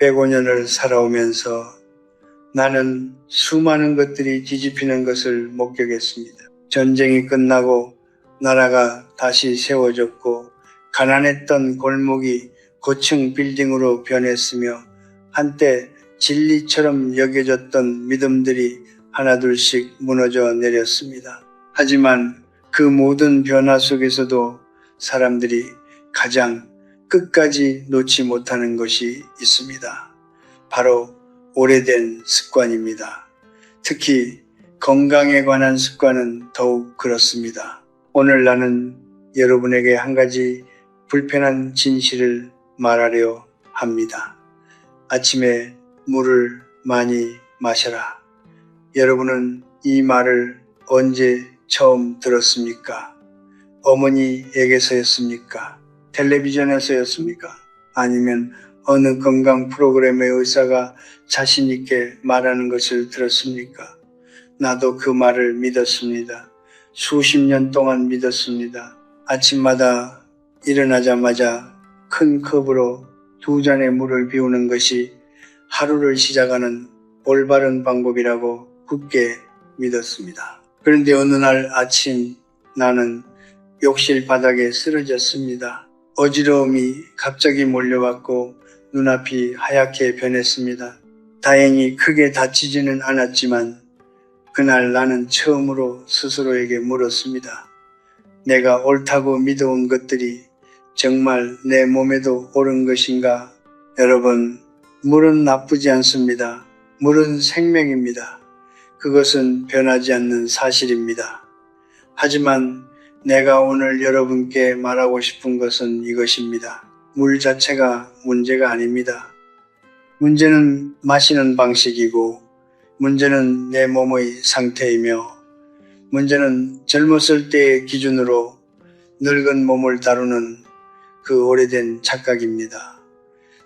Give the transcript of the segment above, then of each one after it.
105년을 살아오면서 나는 수많은 것들이 뒤집히는 것을 목격했습니다. 전쟁이 끝나고 나라가 다시 세워졌고 가난했던 골목이 고층 빌딩으로 변했으며 한때 진리처럼 여겨졌던 믿음들이 하나둘씩 무너져 내렸습니다. 하지만 그 모든 변화 속에서도 사람들이 가장 끝까지 놓지 못하는 것이 있습니다. 바로 오래된 습관입니다. 특히 건강에 관한 습관은 더욱 그렇습니다. 오늘 나는 여러분에게 한 가지 불편한 진실을 말하려 합니다. 아침에 물을 많이 마셔라. 여러분은 이 말을 언제 처음 들었습니까? 어머니에게서였습니까? 텔레비전에서였습니까? 아니면 어느 건강 프로그램의 의사가 자신 있게 말하는 것을 들었습니까? 나도 그 말을 믿었습니다. 수십 년 동안 믿었습니다. 아침마다 일어나자마자 큰 컵으로 2잔의 물을 비우는 것이 하루를 시작하는 올바른 방법이라고 굳게 믿었습니다. 그런데 어느 날 아침 나는 욕실 바닥에 쓰러졌습니다. 어지러움이 갑자기 몰려왔고 눈앞이 하얗게 변했습니다. 다행히 크게 다치지는 않았지만 그날 나는 처음으로 스스로에게 물었습니다. 내가 옳다고 믿어온 것들이 정말 내 몸에도 옳은 것인가? 여러분, 물은 나쁘지 않습니다. 물은 생명입니다. 그것은 변하지 않는 사실입니다. 하지만 내가 오늘 여러분께 말하고 싶은 것은 이것입니다. 물 자체가 문제가 아닙니다. 문제는 마시는 방식이고 문제는 내 몸의 상태이며 문제는 젊었을 때의 기준으로 늙은 몸을 다루는 그 오래된 착각입니다.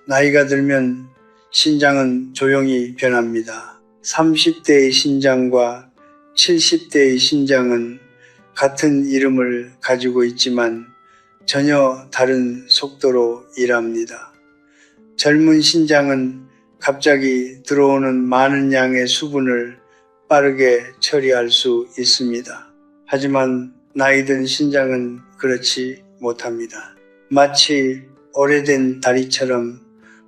나이가 들면 신장은 조용히 변합니다. 30대의 신장과 70대의 신장은 같은 이름을 가지고 있지만 전혀 다른 속도로 일합니다. 젊은 신장은 갑자기 들어오는 많은 양의 수분을 빠르게 처리할 수 있습니다. 하지만 나이 든 신장은 그렇지 못합니다. 마치 오래된 다리처럼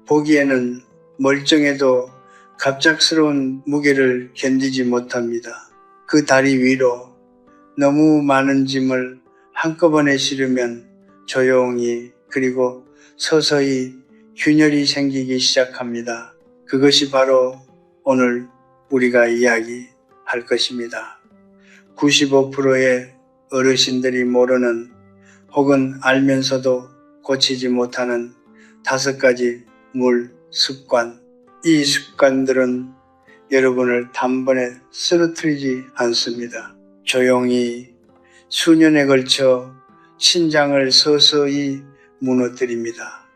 보기에는 멀쩡해도 갑작스러운 무게를 견디지 못합니다. 그 다리 위로 너무 많은 짐을 한꺼번에 실으면 조용히 그리고 서서히 균열이 생기기 시작합니다. 그것이 바로 오늘 우리가 이야기할 것입니다. 95%의 어르신들이 모르는 혹은 알면서도 고치지 못하는 5가지 물 습관. 이 습관들은 여러분을 단번에 쓰러뜨리지 않습니다. 조용히 수년에 걸쳐 신장을 서서히 무너뜨립니다.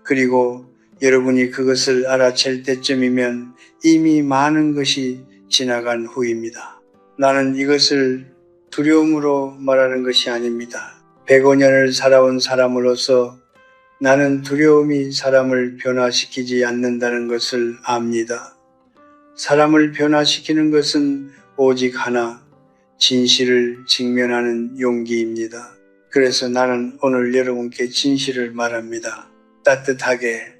그리고 여러분이 그것을 알아챌 때쯤이면 이미 많은 것이 지나간 후입니다. 나는 이것을 두려움으로 말하는 것이 아닙니다. 105년을 살아온 사람으로서 나는 두려움이 사람을 변화시키지 않는다는 것을 압니다. 사람을 변화시키는 것은 오직 하나, 진실을 직면하는 용기입니다. 그래서 나는 오늘 여러분께 진실을 말합니다. 따뜻하게,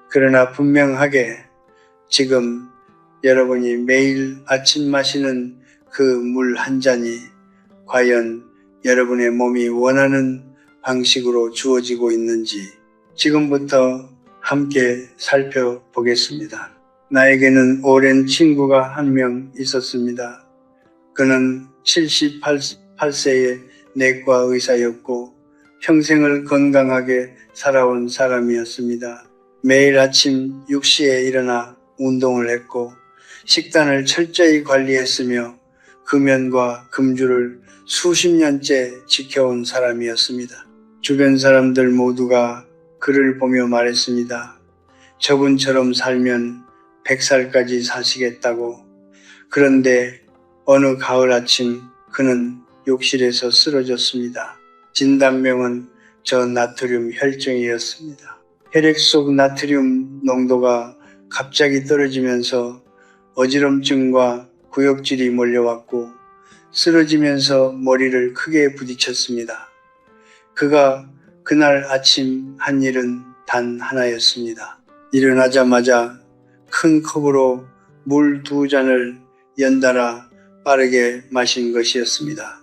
그러나 분명하게 지금 여러분이 매일 아침 마시는 그 물 한 잔이 과연 여러분의 몸이 원하는 방식으로 주어지고 있는지 지금부터 함께 살펴보겠습니다. 나에게는 오랜 친구가 한 명 있었습니다. 그는 78세의 내과 의사였고 평생을 건강하게 살아온 사람이었습니다. 매일 아침 6시에 일어나 운동을 했고 식단을 철저히 관리했으며 금연과 금주를 수십 년째 지켜온 사람이었습니다. 주변 사람들 모두가 그를 보며 말했습니다. 저분처럼 살면 100살까지 사시겠다고. 그런데 어느 가을 아침 그는 욕실에서 쓰러졌습니다. 진단명은 저나트륨 혈증이었습니다. 혈액 속 나트륨 농도가 갑자기 떨어지면서 어지럼증과 구역질이 몰려왔고 쓰러지면서 머리를 크게 부딪혔습니다. 그가 그날 아침 한 일은 단 하나였습니다. 일어나자마자 큰 컵으로 물 2잔을 연달아 빠르게 마신 것이었습니다.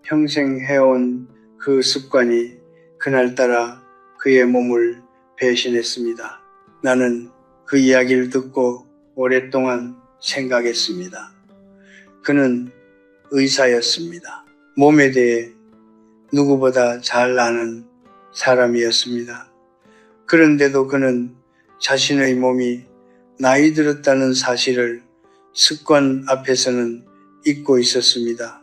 평생 해온 그 습관이 그날따라 그의 몸을 배신했습니다. 나는 그 이야기를 듣고 오랫동안 생각했습니다. 그는 의사였습니다. 몸에 대해 누구보다 잘 아는 사람이었습니다. 그런데도 그는 자신의 몸이 나이 들었다는 사실을 습관 앞에서는 잊고 있었습니다.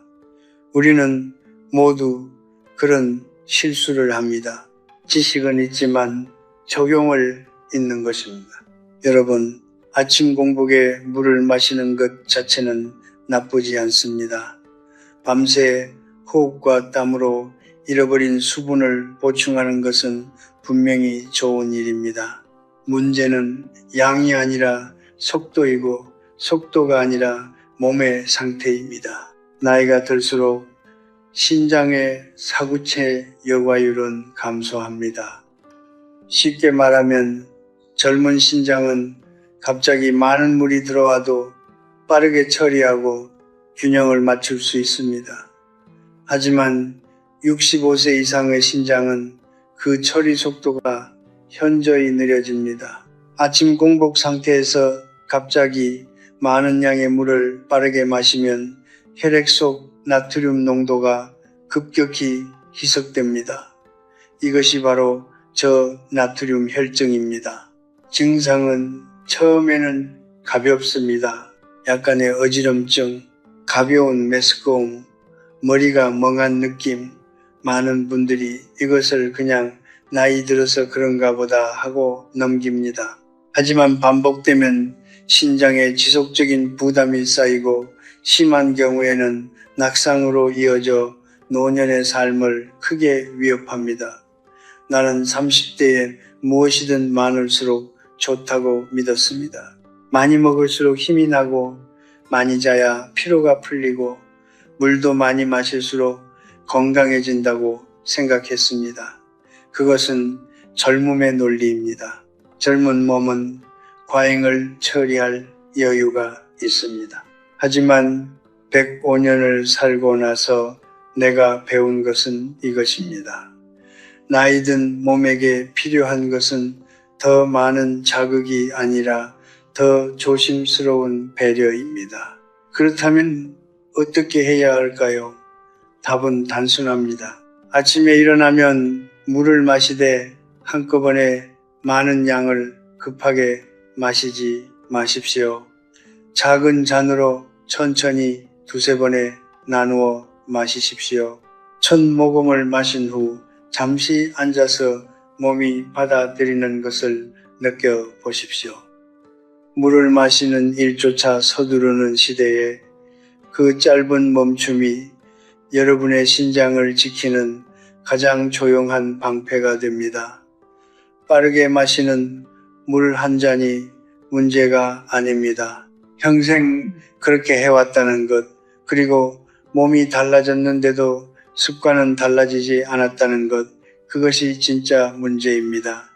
우리는 모두 그런 실수를 합니다. 지식은 있지만 적용을 잊는 것입니다. 여러분, 아침 공복에 물을 마시는 것 자체는 나쁘지 않습니다. 밤새 호흡과 땀으로 잃어버린 수분을 보충하는 것은 분명히 좋은 일입니다. 문제는 양이 아니라 속도이고 속도가 아니라 몸의 상태입니다. 나이가 들수록 신장의 사구체 여과율은 감소합니다. 쉽게 말하면 젊은 신장은 갑자기 많은 물이 들어와도 빠르게 처리하고 균형을 맞출 수 있습니다. 하지만 65세 이상의 신장은 그 처리 속도가 현저히 느려집니다. 아침 공복 상태에서 갑자기 많은 양의 물을 빠르게 마시면 혈액 속 나트륨 농도가 급격히 희석됩니다. 이것이 바로 저나트륨 혈증입니다. 증상은 처음에는 가볍습니다. 약간의 어지럼증, 가벼운 메스꺼움, 머리가 멍한 느낌. 많은 분들이 이것을 그냥 나이 들어서 그런가 보다 하고 넘깁니다. 하지만 반복되면 신장에 지속적인 부담이 쌓이고 심한 경우에는 낙상으로 이어져 노년의 삶을 크게 위협합니다. 나는 30대에 무엇이든 많을수록 좋다고 믿었습니다. 많이 먹을수록 힘이 나고 많이 자야 피로가 풀리고 물도 많이 마실수록 건강해진다고 생각했습니다. 그것은 젊음의 논리입니다. 젊은 몸은 과잉을 처리할 여유가 있습니다. 하지만 105년을 살고 나서 내가 배운 것은 이것입니다. 나이든 몸에게 필요한 것은 더 많은 자극이 아니라 더 조심스러운 배려입니다. 그렇다면 어떻게 해야 할까요? 답은 단순합니다. 아침에 일어나면 물을 마시되 한꺼번에 많은 양을 급하게 마시지 마십시오. 작은 잔으로 천천히 2-3번에 나누어 마시십시오. 첫 모금을 마신 후 잠시 앉아서 몸이 받아들이는 것을 느껴보십시오. 물을 마시는 일조차 서두르는 시대에 그 짧은 멈춤이 여러분의 신장을 지키는 가장 조용한 방패가 됩니다. 빠르게 마시는 물 한 잔이 문제가 아닙니다. 평생 그렇게 해왔다는 것, 그리고 몸이 달라졌는데도 습관은 달라지지 않았다는 것, 그것이 진짜 문제입니다.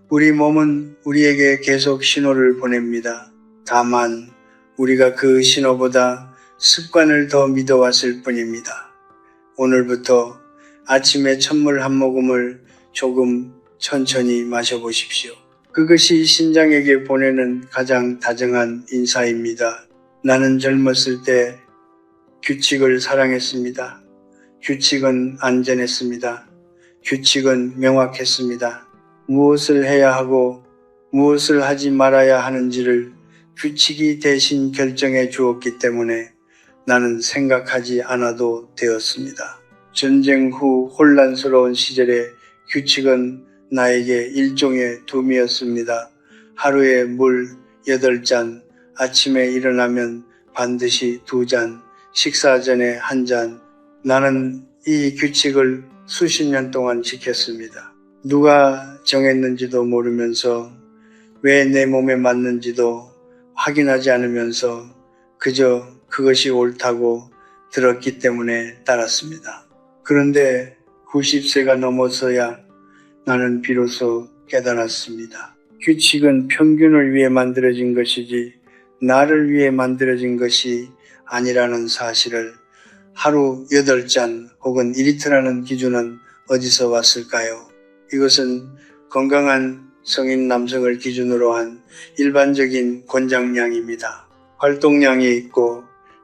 우리 몸은 우리에게 계속 신호를 보냅니다. 다만 우리가 그 신호보다 습관을 더 믿어왔을 뿐입니다. 오늘부터 아침에 찬물 한 모금을 조금 천천히 마셔보십시오. 그것이 신장에게 보내는 가장 다정한 인사입니다. 나는 젊었을 때 규칙을 사랑했습니다. 규칙은 안전했습니다. 규칙은 명확했습니다. 무엇을 해야 하고 무엇을 하지 말아야 하는지를 규칙이 대신 결정해 주었기 때문에 나는 생각하지 않아도 되었습니다. 전쟁 후 혼란스러운 시절에 규칙은 나에게 일종의 둠이었습니다. 하루에 물 8잔, 아침에 일어나면 반드시 2잔, 식사 전에 1잔. 나는 이 규칙을 수십 년 동안 지켰습니다. 누가 정했는지도 모르면서 왜 내 몸에 맞는지도 확인하지 않으면서 그저 그것이 옳다고 들었기 때문에 따랐습니다. 그런데 90세가 넘어서야 나는 비로소 깨달았습니다. 규칙은 평균을 위해 만들어진 것이지 나를 위해 만들어진 것이 아니라는 사실을. 하루 8잔 혹은 2리터라는 기준은 어디서 왔을까요? 이것은 건강한 성인 남성을 기준으로 한 일반적인 권장량입니다. 활동량이 있고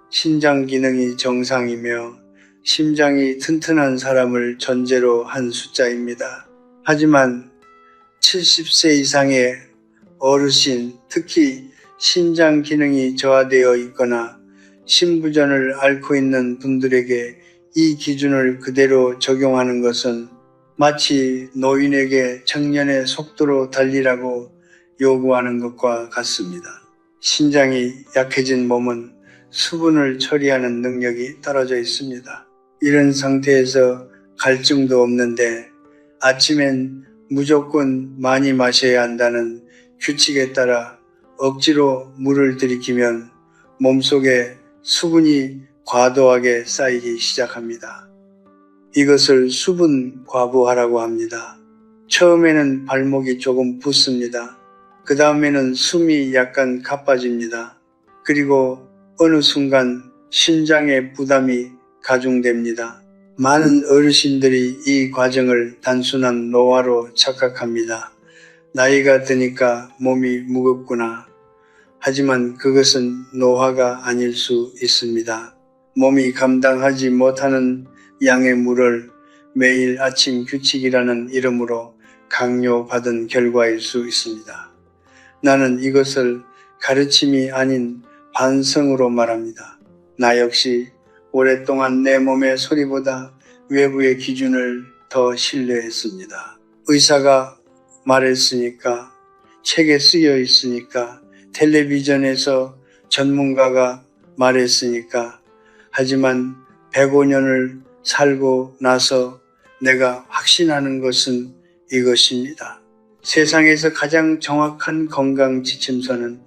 신장 기능이 정상이며 심장이 튼튼한 사람을 전제로 한 숫자입니다. 하지만 70세 이상의 어르신, 특히 신장 기능이 저하되어 있거나 신부전을 앓고 있는 분들에게 이 기준을 그대로 적용하는 것은 마치 노인에게 청년의 속도로 달리라고 요구하는 것과 같습니다. 신장이 약해진 몸은 수분을 처리하는 능력이 떨어져 있습니다. 이런 상태에서 갈증도 없는데 아침엔 무조건 많이 마셔야 한다는 규칙에 따라 억지로 물을 들이키면 몸속에 수분이 과도하게 쌓이기 시작합니다. 이것을 수분 과부하라고 합니다. 처음에는 발목이 조금 붓습니다. 그 다음에는 숨이 약간 가빠집니다. 그리고 어느 순간 심장의 부담이 가중됩니다. 많은 어르신들이 이 과정을 단순한 노화로 착각합니다. 나이가 드니까 몸이 무겁구나. 하지만 그것은 노화가 아닐 수 있습니다. 몸이 감당하지 못하는 양의 물을 매일 아침 규칙이라는 이름으로 강요받은 결과일 수 있습니다. 나는 이것을 가르침이 아닌 반성으로 말합니다. 나 역시 오랫동안 내 몸의 소리보다 외부의 기준을 더 신뢰했습니다. 의사가 말했으니까, 책에 쓰여 있으니까, 텔레비전에서 전문가가 말했으니까. 하지만 105년을 살고 나서 내가 확신하는 것은 이것입니다. 세상에서 가장 정확한 건강 지침서는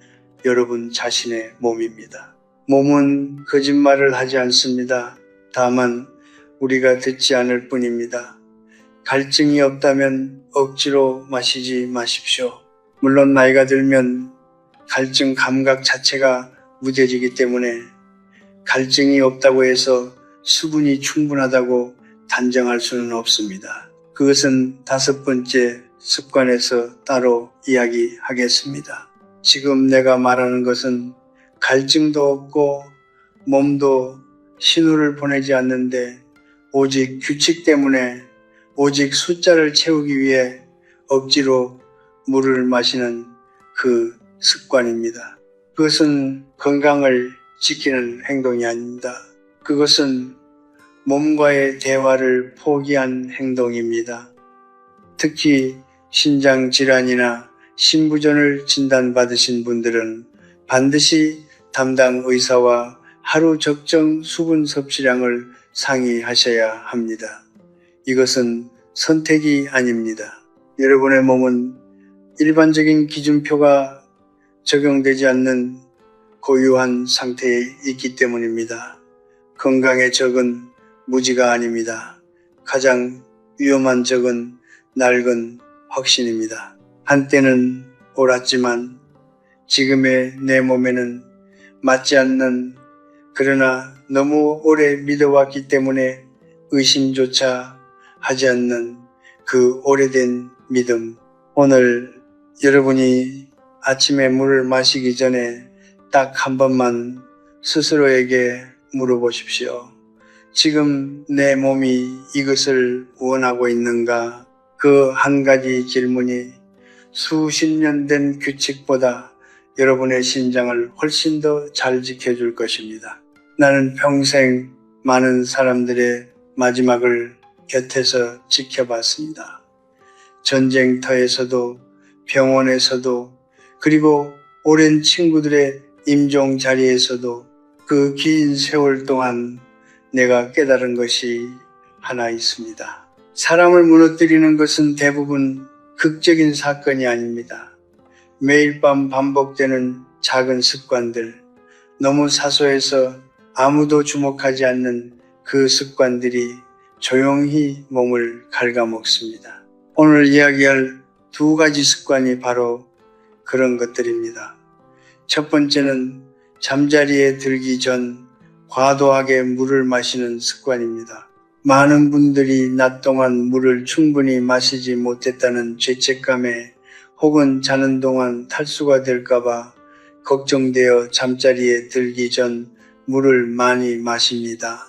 여러분 자신의 몸입니다. 몸은 거짓말을 하지 않습니다. 다만 우리가 듣지 않을 뿐입니다. 갈증이 없다면 억지로 마시지 마십시오. 물론 나이가 들면 갈증 감각 자체가 무뎌지기 때문에 갈증이 없다고 해서 수분이 충분하다고 단정할 수는 없습니다. 그것은 5번째 습관에서 따로 이야기하겠습니다. 지금 내가 말하는 것은 갈증도 없고 몸도 신호를 보내지 않는데 오직 규칙 때문에 오직 숫자를 채우기 위해 억지로 물을 마시는 그 습관입니다. 그것은 건강을 지키는 행동이 아닙니다. 그것은 몸과의 대화를 포기한 행동입니다. 특히 신장 질환이나 신부전을 진단받으신 분들은 반드시 담당 의사와 하루 적정 수분 섭취량을 상의하셔야 합니다. 이것은 선택이 아닙니다. 여러분의 몸은 일반적인 기준표가 적용되지 않는 고유한 상태에 있기 때문입니다. 건강의 적은 무지가 아닙니다. 가장 위험한 적은 낡은 확신입니다. 한때는 옳았지만 지금의 내 몸에는 맞지 않는, 그러나 너무 오래 믿어왔기 때문에 의심조차 하지 않는 그 오래된 믿음. 오늘 여러분이 아침에 물을 마시기 전에 딱 한 번만 스스로에게 물어보십시오. 지금 내 몸이 이것을 원하고 있는가? 그 한 가지 질문이 수십 년 된 규칙보다 여러분의 신장을 훨씬 더 잘 지켜줄 것입니다. 나는 평생 많은 사람들의 마지막을 곁에서 지켜봤습니다. 전쟁터에서도 병원에서도 그리고 오랜 친구들의 임종 자리에서도 그 긴 세월 동안 내가 깨달은 것이 하나 있습니다. 사람을 무너뜨리는 것은 대부분 극적인 사건이 아닙니다. 매일 밤 반복되는 작은 습관들, 너무 사소해서 아무도 주목하지 않는 그 습관들이 조용히 몸을 갉아먹습니다. 오늘 이야기할 두 가지 습관이 바로 그런 것들입니다. 첫 번째는 잠자리에 들기 전 과도하게 물을 마시는 습관입니다. 많은 분들이 낮 동안 물을 충분히 마시지 못했다는 죄책감에 혹은 자는 동안 탈수가 될까봐 걱정되어 잠자리에 들기 전 물을 많이 마십니다.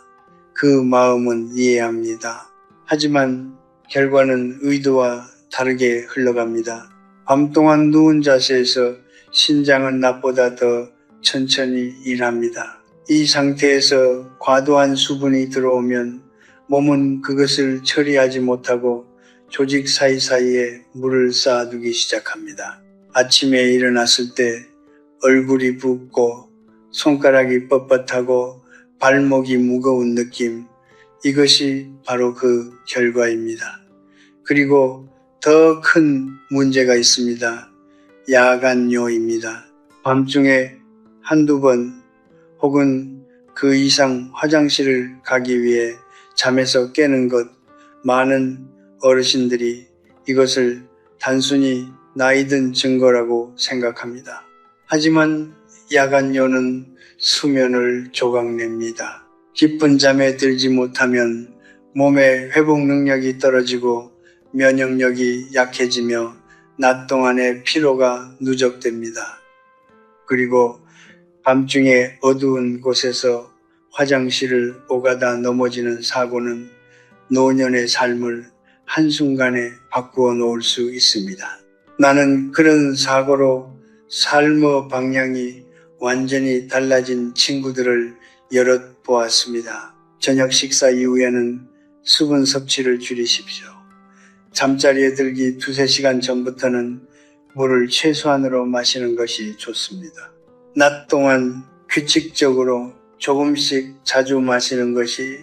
그 마음은 이해합니다. 하지만 결과는 의도와 다르게 흘러갑니다. 밤 동안 누운 자세에서 신장은 낮보다 더 천천히 일합니다. 이 상태에서 과도한 수분이 들어오면 몸은 그것을 처리하지 못하고 조직 사이사이에 물을 쌓아두기 시작합니다. 아침에 일어났을 때 얼굴이 붓고 손가락이 뻣뻣하고 발목이 무거운 느낌, 이것이 바로 그 결과입니다. 그리고 더 큰 문제가 있습니다. 야간요입니다. 밤중에 한두 번 혹은 그 이상 화장실을 가기 위해 잠에서 깨는 것, 많은 어르신들이 이것을 단순히 나이 든 증거라고 생각합니다. 하지만 야간요는 수면을 조각냅니다. 깊은 잠에 들지 못하면 몸의 회복 능력이 떨어지고 면역력이 약해지며 낮 동안의 피로가 누적됩니다. 그리고 밤중에 어두운 곳에서 화장실을 오가다 넘어지는 사고는 노년의 삶을 한순간에 바꾸어 놓을 수 있습니다. 나는 그런 사고로 삶의 방향이 완전히 달라진 친구들을 여럿 보았습니다. 저녁 식사 이후에는 수분 섭취를 줄이십시오. 잠자리에 들기 2-3시간 전부터는 물을 최소한으로 마시는 것이 좋습니다. 낮 동안 규칙적으로 조금씩 자주 마시는 것이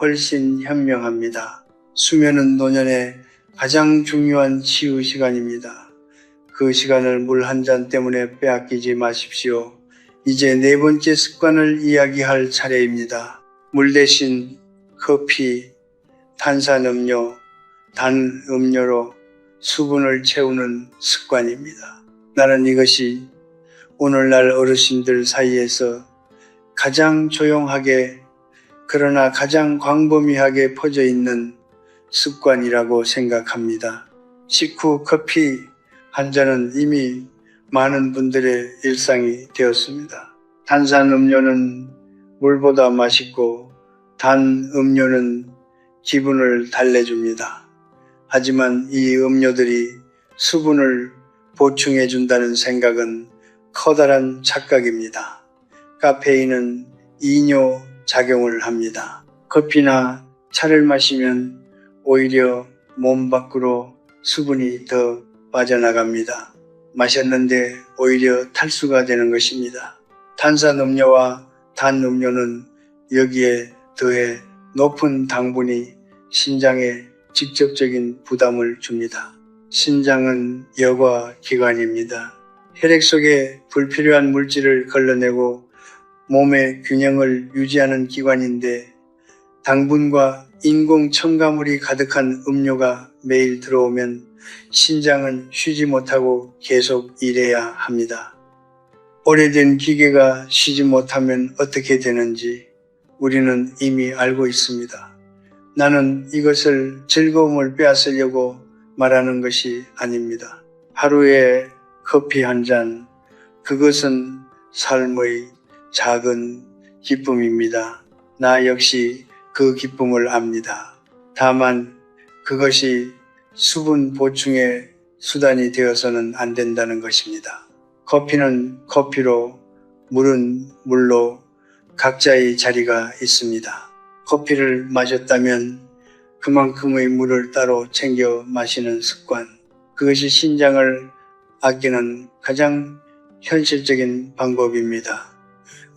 훨씬 현명합니다. 수면은 노년의 가장 중요한 치유 시간입니다. 그 시간을 물 한 잔 때문에 빼앗기지 마십시오. 이제 네 번째 습관을 이야기할 차례입니다. 물 대신 커피, 탄산음료, 단 음료로 수분을 채우는 습관입니다. 나는 이것이 오늘날 어르신들 사이에서 가장 조용하게 그러나 가장 광범위하게 퍼져 있는 습관이라고 생각합니다. 식후 커피 한 잔은 이미 많은 분들의 일상이 되었습니다. 탄산음료는 물보다 맛있고 단 음료는 기분을 달래줍니다. 하지만 이 음료들이 수분을 보충해준다는 생각은 커다란 착각입니다. 카페인은 이뇨 작용을 합니다. 커피나 차를 마시면 오히려 몸 밖으로 수분이 더 빠져나갑니다. 마셨는데 오히려 탈수가 되는 것입니다. 탄산음료와 단음료는 여기에 더해 높은 당분이 신장에 직접적인 부담을 줍니다. 신장은 여과기관입니다. 혈액 속에 불필요한 물질을 걸러내고 몸의 균형을 유지하는 기관인데 당분과 인공 첨가물이 가득한 음료가 매일 들어오면 신장은 쉬지 못하고 계속 일해야 합니다. 오래된 기계가 쉬지 못하면 어떻게 되는지 우리는 이미 알고 있습니다. 나는 이것을 즐거움을 빼앗으려고 말하는 것이 아닙니다. 하루에 커피 한 잔, 그것은 삶의 작은 기쁨입니다. 나 역시 그 기쁨을 압니다. 다만 그것이 수분 보충의 수단이 되어서는 안 된다는 것입니다. 커피는 커피로, 물은 물로 각자의 자리가 있습니다. 커피를 마셨다면 그만큼의 물을 따로 챙겨 마시는 습관, 그것이 신장을 아끼는 가장 현실적인 방법입니다.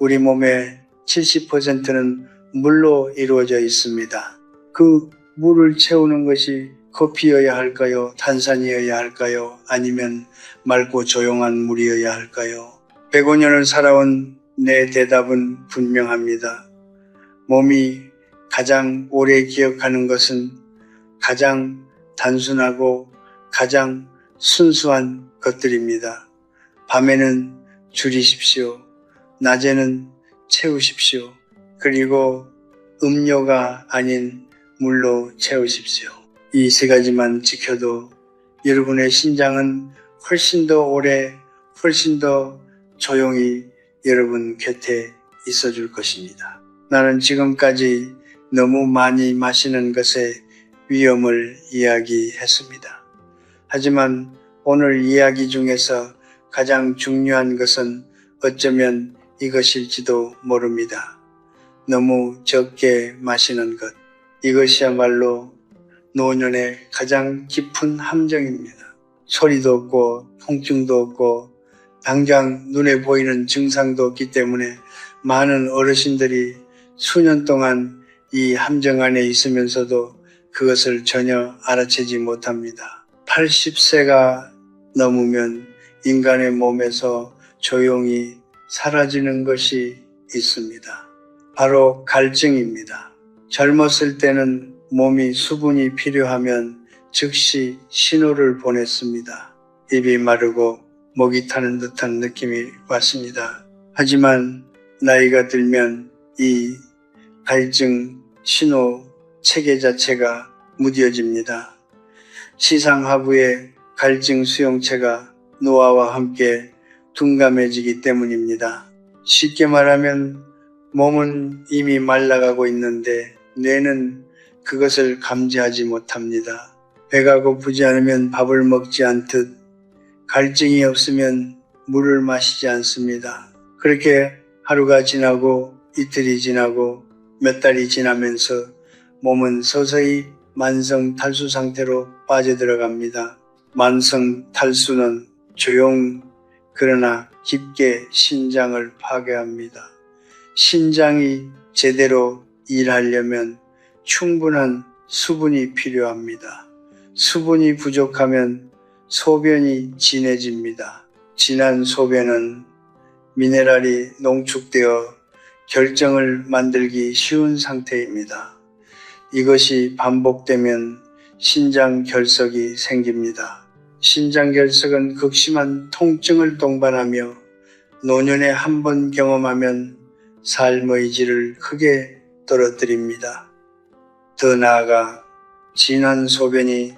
우리 몸의 70%는 물로 이루어져 있습니다. 그 물을 채우는 것이 커피여야 할까요? 탄산이어야 할까요? 아니면 맑고 조용한 물이어야 할까요? 105년을 살아온 내 대답은 분명합니다. 몸이 가장 오래 기억하는 것은 가장 단순하고 가장 순수한 것들입니다. 밤에는 줄이십시오. 낮에는 채우십시오. 그리고 음료가 아닌 물로 채우십시오. 이 세 가지만 지켜도 여러분의 심장은 훨씬 더 오래, 훨씬 더 조용히 여러분 곁에 있어줄 것입니다. 나는 지금까지 너무 많이 마시는 것의 위험을 이야기했습니다. 하지만 오늘 이야기 중에서 가장 중요한 것은 어쩌면 이것일지도 모릅니다. 너무 적게 마시는 것. 이것이야말로 노년의 가장 깊은 함정입니다. 소리도 없고 통증도 없고 당장 눈에 보이는 증상도 없기 때문에 많은 어르신들이 수년 동안 이 함정 안에 있으면서도 그것을 전혀 알아채지 못합니다. 80세가 넘으면 인간의 몸에서 조용히 사라지는 것이 있습니다. 바로 갈증입니다. 젊었을 때는 몸이 수분이 필요하면 즉시 신호를 보냈습니다. 입이 마르고 목이 타는 듯한 느낌이 왔습니다. 하지만 나이가 들면 이 갈증 신호 체계 자체가 무뎌집니다. 시상하부의 갈증 수용체가 노화와 함께 둔감해지기 때문입니다. 쉽게 말하면 몸은 이미 말라가고 있는데 뇌는 그것을 감지하지 못합니다. 배가 고프지 않으면 밥을 먹지 않듯 갈증이 없으면 물을 마시지 않습니다. 그렇게 하루가 지나고 이틀이 지나고 몇 달이 지나면서 몸은 서서히 만성 탈수 상태로 빠져들어갑니다. 만성 탈수는 그러나 깊게 신장을 파괴합니다. 신장이 제대로 일하려면 충분한 수분이 필요합니다. 수분이 부족하면 소변이 진해집니다. 진한 소변은 미네랄이 농축되어 결정을 만들기 쉬운 상태입니다. 이것이 반복되면 신장 결석이 생깁니다. 신장 결석은 극심한 통증을 동반하며 노년에 한 번 경험하면 삶의 질을 크게 떨어뜨립니다. 더 나아가 진한 소변이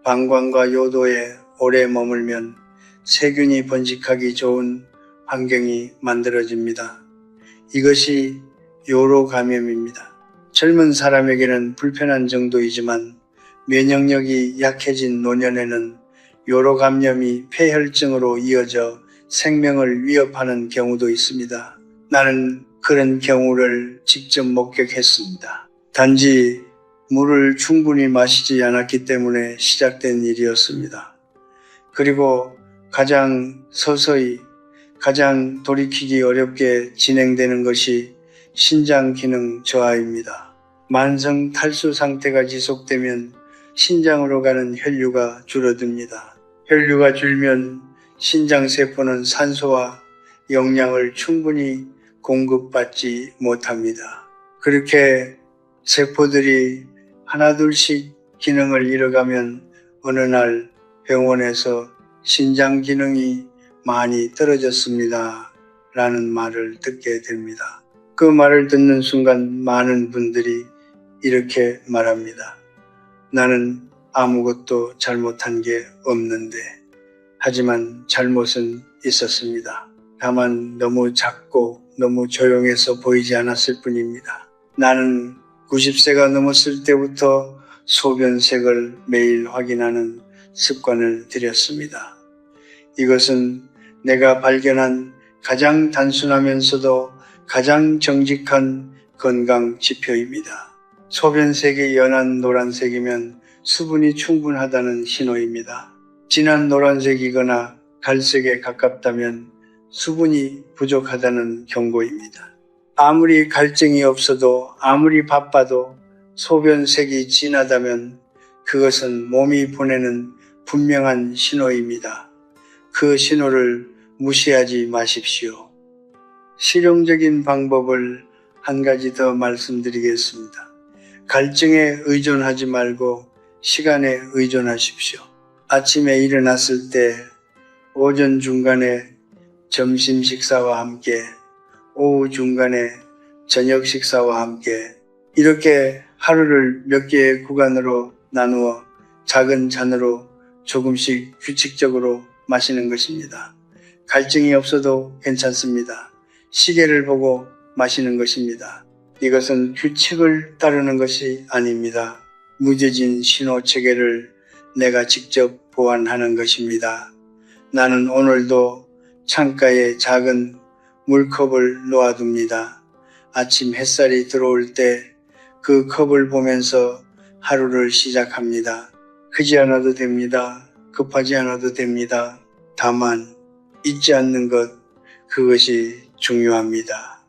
방광과 요도에 오래 머물면 세균이 번식하기 좋은 환경이 만들어집니다. 이것이 요로 감염입니다. 젊은 사람에게는 불편한 정도이지만 면역력이 약해진 노년에는 요로 감염이 폐혈증으로 이어져 생명을 위협하는 경우도 있습니다. 나는 그런 경우를 직접 목격했습니다. 단지 물을 충분히 마시지 않았기 때문에 시작된 일이었습니다. 그리고 가장 서서히 가장 돌이키기 어렵게 진행되는 것이 신장 기능 저하입니다. 만성 탈수 상태가 지속되면 신장으로 가는 혈류가 줄어듭니다. 혈류가 줄면 신장세포는 산소와 영양을 충분히 공급받지 못합니다. 그렇게 세포들이 하나둘씩 기능을 잃어가면 어느 날 병원에서 신장 기능이 많이 떨어졌습니다. 라는 말을 듣게 됩니다. 그 말을 듣는 순간 많은 분들이 이렇게 말합니다. 나는 아무것도 잘못한 게 없는데. 하지만 잘못은 있었습니다. 다만 너무 작고 너무 조용해서 보이지 않았을 뿐입니다. 나는 90세가 넘었을 때부터 소변색을 매일 확인하는 습관을 들였습니다. 이것은 내가 발견한 가장 단순하면서도 가장 정직한 건강 지표입니다. 소변색이 연한 노란색이면 수분이 충분하다는 신호입니다. 진한 노란색이거나 갈색에 가깝다면 수분이 부족하다는 경고입니다. 아무리 갈증이 없어도 아무리 바빠도 소변색이 진하다면 그것은 몸이 보내는 분명한 신호입니다. 그 신호를 무시하지 마십시오. 실용적인 방법을 한 가지 더 말씀드리겠습니다. 갈증에 의존하지 말고 시간에 의존하십시오. 아침에 일어났을 때, 오전 중간에 점심 식사와 함께, 오후 중간에 저녁 식사와 함께 이렇게 하루를 몇 개의 구간으로 나누어 작은 잔으로 조금씩 규칙적으로 마시는 것입니다. 갈증이 없어도 괜찮습니다. 시계를 보고 마시는 것입니다. 이것은 규칙을 따르는 것이 아닙니다. 무뎌진 신호 체계를 내가 직접 보완하는 것입니다. 나는 오늘도 창가에 작은 물컵을 놓아둡니다. 아침 햇살이 들어올 때 그 컵을 보면서 하루를 시작합니다. 크지 않아도 됩니다. 급하지 않아도 됩니다. 다만 잊지 않는 것, 그것이 중요합니다.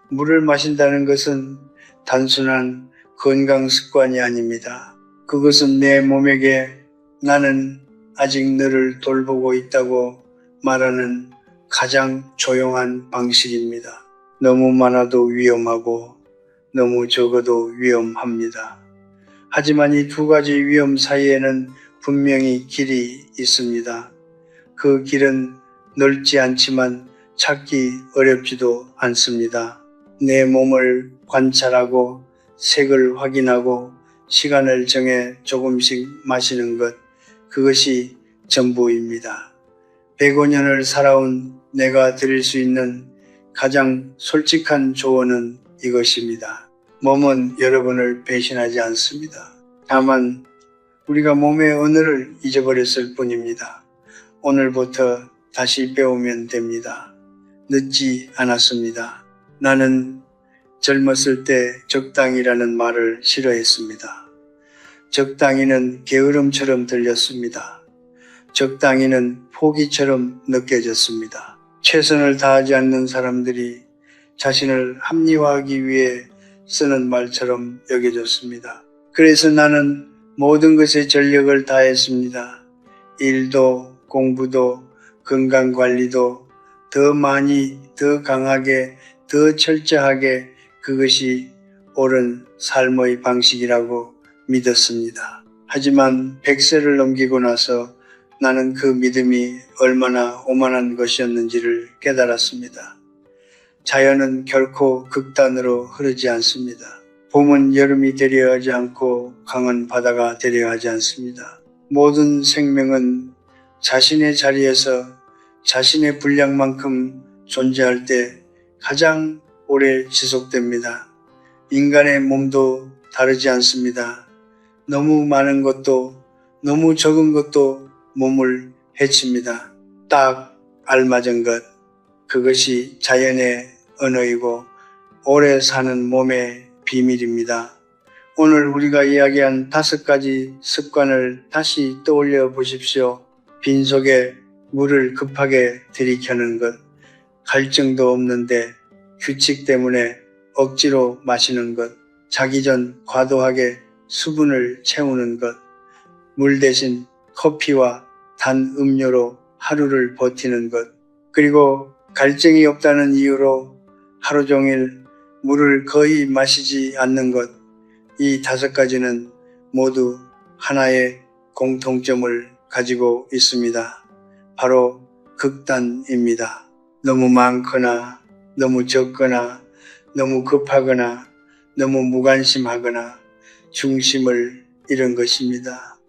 물을 마신다는 것은 단순한 건강 습관이 아닙니다. 그것은 내 몸에게 나는 아직 너를 돌보고 있다고 말하는 가장 조용한 방식입니다. 너무 많아도 위험하고 너무 적어도 위험합니다. 하지만 이 두 가지 위험 사이에는 분명히 길이 있습니다. 그 길은 넓지 않지만 찾기 어렵지도 않습니다. 내 몸을 관찰하고 색을 확인하고 시간을 정해 조금씩 마시는 것, 그것이 전부입니다. 105년을 살아온 내가 드릴 수 있는 가장 솔직한 조언은 이것입니다. 몸은 여러분을 배신하지 않습니다. 다만 우리가 몸의 언어를 잊어버렸을 뿐입니다. 오늘부터 다시 배우면 됩니다. 늦지 않았습니다. 나는 젊었을 때 적당이라는 말을 싫어했습니다. 적당히는 게으름처럼 들렸습니다. 적당히는 포기처럼 느껴졌습니다. 최선을 다하지 않는 사람들이 자신을 합리화하기 위해 쓰는 말처럼 여겨졌습니다. 그래서 나는 모든 것에 전력을 다했습니다. 일도, 공부도, 건강관리도 더 많이, 더 강하게, 더 철저하게 그것이 옳은 삶의 방식이라고 믿었습니다. 하지만 100세를 넘기고 나서 나는 그 믿음이 얼마나 오만한 것이었는지를 깨달았습니다. 자연은 결코 극단으로 흐르지 않습니다. 봄은 여름이 되려 하지 않고 강은 바다가 되려 하지 않습니다. 모든 생명은 자신의 자리에서 자신의 분량만큼 존재할 때 가장 오래 지속됩니다. 인간의 몸도 다르지 않습니다. 너무 많은 것도 너무 적은 것도 몸을 해칩니다. 딱 알맞은 것, 그것이 자연의 언어이고 오래 사는 몸의 비밀입니다. 오늘 우리가 이야기한 5가지 습관을 다시 떠올려 보십시오. 빈속에 물을 급하게 들이켜는 것, 갈증도 없는데 규칙 때문에 억지로 마시는 것, 자기 전 과도하게 수분을 채우는 것, 물 대신 커피와 단 음료로 하루를 버티는 것, 그리고 갈증이 없다는 이유로 하루 종일 물을 거의 마시지 않는 것, 이 5가지는 모두 하나의 공통점을 가지고 있습니다. 바로 극단입니다. 너무 많거나 너무 적거나 너무 급하거나 너무 무관심하거나 중심을 잃은 것입니다.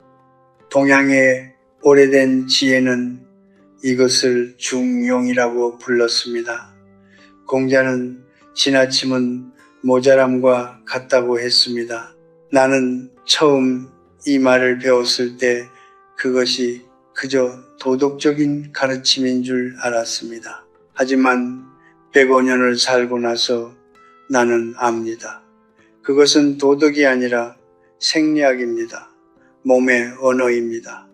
동양의 오래된 지혜는 이것을 중용이라고 불렀습니다. 공자는 지나침은 모자람과 같다고 했습니다. 나는 처음 이 말을 배웠을 때 그것이 그저 도덕적인 가르침인 줄 알았습니다. 하지만 105년을 살고 나서 나는 압니다. 그것은 도덕이 아니라 생리학입니다. 몸의 언어입니다.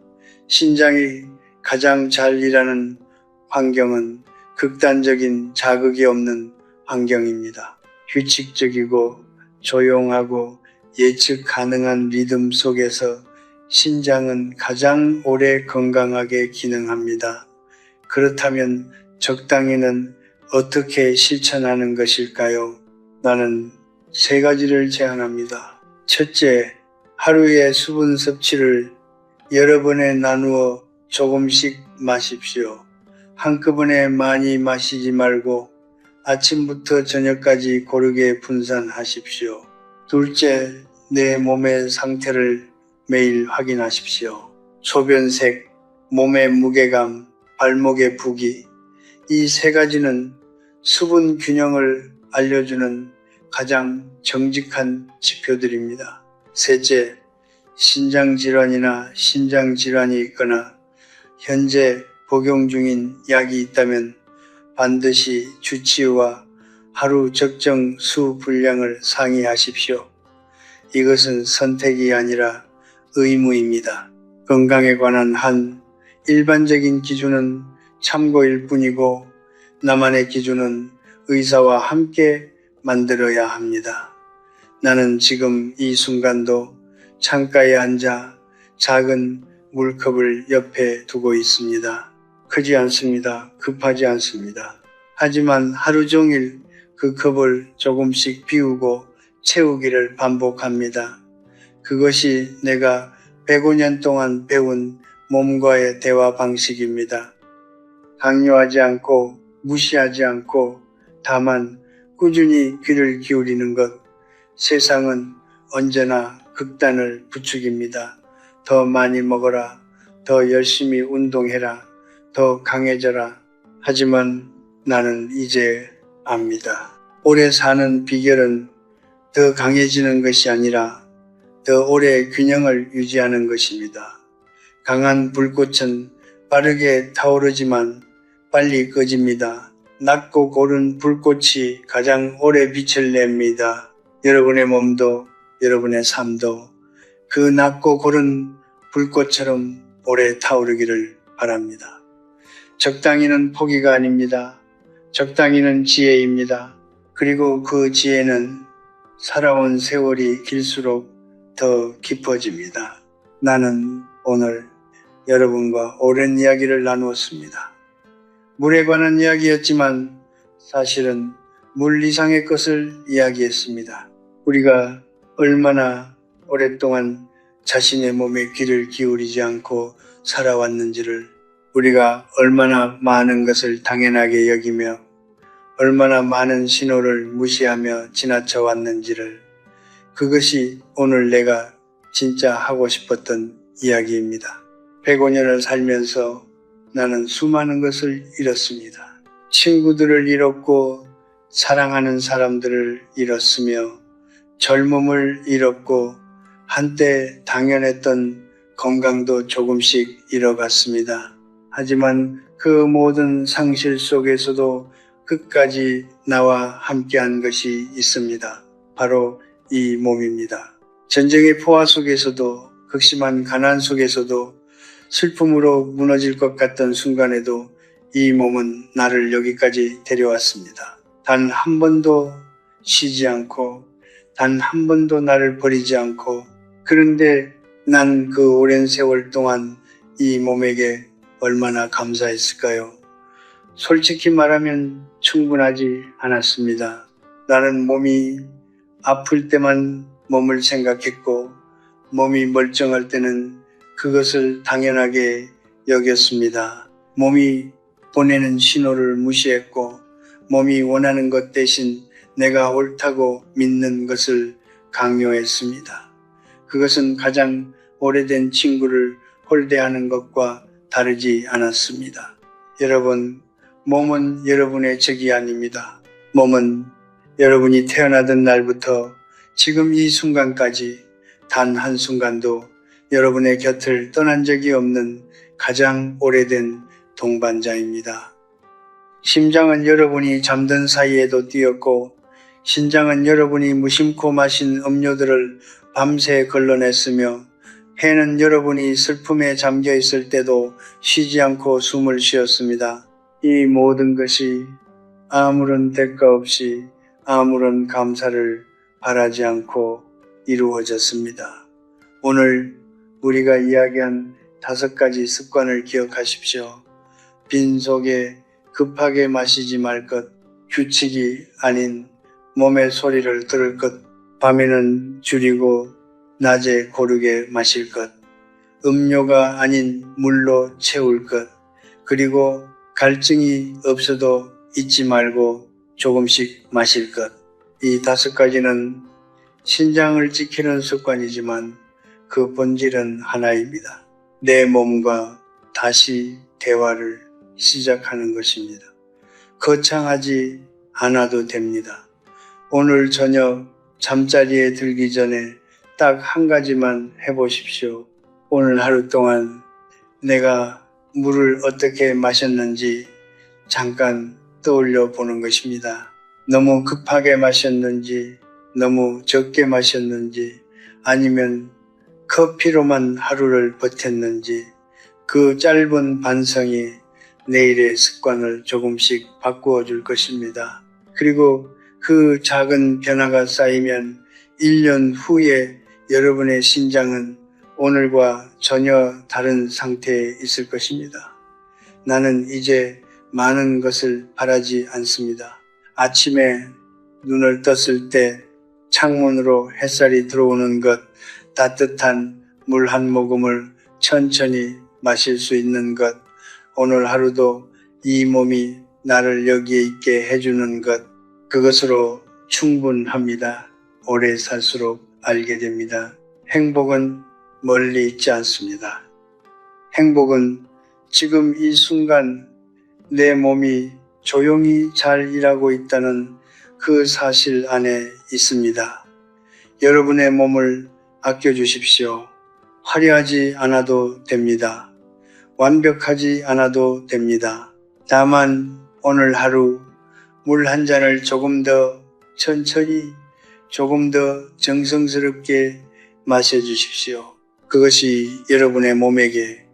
신장이 가장 잘 일하는 환경은 극단적인 자극이 없는 환경입니다. 규칙적이고 조용하고 예측 가능한 리듬 속에서 신장은 가장 오래 건강하게 기능합니다. 그렇다면 적당히는 어떻게 실천하는 것일까요? 나는 3가지를 제안합니다. 첫째, 하루의 수분 섭취를 여러 번에 나누어 조금씩 마십시오. 한꺼번에 많이 마시지 말고 아침부터 저녁까지 고르게 분산하십시오. 둘째, 내 몸의 상태를 매일 확인하십시오. 소변색, 몸의 무게감, 발목의 부기, 이 3가지는 수분 균형을 알려주는 가장 정직한 지표들입니다. 셋째, 신장질환이나 심장질환이 있거나 현재 복용 중인 약이 있다면 반드시 주치의와 하루 적정 수 분량을 상의하십시오. 이것은 선택이 아니라 의무입니다. 건강에 관한 한 일반적인 기준은 참고일 뿐이고 나만의 기준은 의사와 함께 만들어야 합니다. 나는 지금 이 순간도 창가에 앉아 작은 물컵을 옆에 두고 있습니다. 크지 않습니다. 급하지 않습니다. 하지만 하루 종일 그 컵을 조금씩 비우고 채우기를 반복합니다. 그것이 내가 105년 동안 배운 몸과의 대화 방식입니다. 강요하지 않고 무시하지 않고 다만 꾸준히 귀를 기울이는 것. 세상은 언제나 극단을 부추깁니다. 더 많이 먹어라. 더 열심히 운동해라. 더 강해져라. 하지만 나는 이제 압니다. 오래 사는 비결은 더 강해지는 것이 아니라 더 오래 균형을 유지하는 것입니다. 강한 불꽃은 빠르게 타오르지만 빨리 꺼집니다. 낮고 고른 불꽃이 가장 오래 빛을 냅니다. 여러분의 몸도 여러분의 삶도 그 낮고 고른 불꽃처럼 오래 타오르기를 바랍니다. 적당히는 포기가 아닙니다. 적당히는 지혜입니다. 그리고 그 지혜는 살아온 세월이 길수록 더 깊어집니다. 나는 오늘 여러분과 오랜 이야기를 나누었습니다. 물에 관한 이야기였지만 사실은 물 이상의 것을 이야기했습니다. 우리가 얼마나 오랫동안 자신의 몸에 귀를 기울이지 않고 살아왔는지를, 우리가 얼마나 많은 것을 당연하게 여기며 얼마나 많은 신호를 무시하며 지나쳐 왔는지를, 그것이 오늘 내가 진짜 하고 싶었던 이야기입니다. 105년을 살면서 나는 수많은 것을 잃었습니다. 친구들을 잃었고 사랑하는 사람들을 잃었으며 젊음을 잃었고 한때 당연했던 건강도 조금씩 잃어갔습니다. 하지만 그 모든 상실 속에서도 끝까지 나와 함께한 것이 있습니다. 바로 이 몸입니다. 전쟁의 포화 속에서도, 극심한 가난 속에서도, 슬픔으로 무너질 것 같던 순간에도 이 몸은 나를 여기까지 데려왔습니다. 단 한 번도 쉬지 않고, 단 한 번도 나를 버리지 않고, 그런데 난 그 오랜 세월 동안 이 몸에게 얼마나 감사했을까요? 솔직히 말하면 충분하지 않았습니다. 나는 몸이 아플 때만 몸을 생각했고, 몸이 멀쩡할 때는 그것을 당연하게 여겼습니다. 몸이 보내는 신호를 무시했고, 몸이 원하는 것 대신 내가 옳다고 믿는 것을 강요했습니다. 그것은 가장 오래된 친구를 홀대하는 것과 다르지 않았습니다. 여러분, 몸은 여러분의 적이 아닙니다. 몸은 여러분이 태어나던 날부터 지금 이 순간까지 단 한순간도 여러분의 곁을 떠난 적이 없는 가장 오래된 동반자입니다. 심장은 여러분이 잠든 사이에도 뛰었고, 신장은 여러분이 무심코 마신 음료들을 밤새 걸러냈으며, 폐는 여러분이 슬픔에 잠겨 있을 때도 쉬지 않고 숨을 쉬었습니다. 이 모든 것이 아무런 대가 없이 아무런 감사를 바라지 않고 이루어졌습니다. 오늘 우리가 이야기한 5가지 습관을 기억하십시오. 빈속에 급하게 마시지 말 것, 규칙이 아닌 몸의 소리를 들을 것, 밤에는 줄이고 낮에 고르게 마실 것, 음료가 아닌 물로 채울 것, 그리고 갈증이 없어도 잊지 말고 조금씩 마실 것. 이 5가지는 신장을 지키는 습관이지만 그 본질은 하나입니다. 내 몸과 다시 대화를 시작하는 것입니다. 거창하지 않아도 됩니다. 오늘 저녁 잠자리에 들기 전에 딱 한 가지만 해보십시오. 오늘 하루 동안 내가 물을 어떻게 마셨는지 잠깐 떠올려 보는 것입니다. 너무 급하게 마셨는지, 너무 적게 마셨는지, 아니면 커피로만 하루를 버텼는지, 그 짧은 반성이 내일의 습관을 조금씩 바꾸어 줄 것입니다. 그리고 그 작은 변화가 쌓이면 1년 후에 여러분의 신장은 오늘과 전혀 다른 상태에 있을 것입니다. 나는 이제 많은 것을 바라지 않습니다. 아침에 눈을 떴을 때 창문으로 햇살이 들어오는 것, 따뜻한 물 한 모금을 천천히 마실 수 있는 것, 오늘 하루도 이 몸이 나를 여기에 있게 해주는 것, 그것으로 충분합니다. 오래 살수록 알게 됩니다. 행복은 멀리 있지 않습니다. 행복은 지금 이 순간 내 몸이 조용히 잘 일하고 있다는 그 사실 안에 있습니다. 여러분의 몸을 아껴주십시오. 화려하지 않아도 됩니다. 완벽하지 않아도 됩니다. 다만 오늘 하루 물 한 잔을 조금 더 천천히, 조금 더 정성스럽게 마셔주십시오. 그것이 여러분의 몸에게,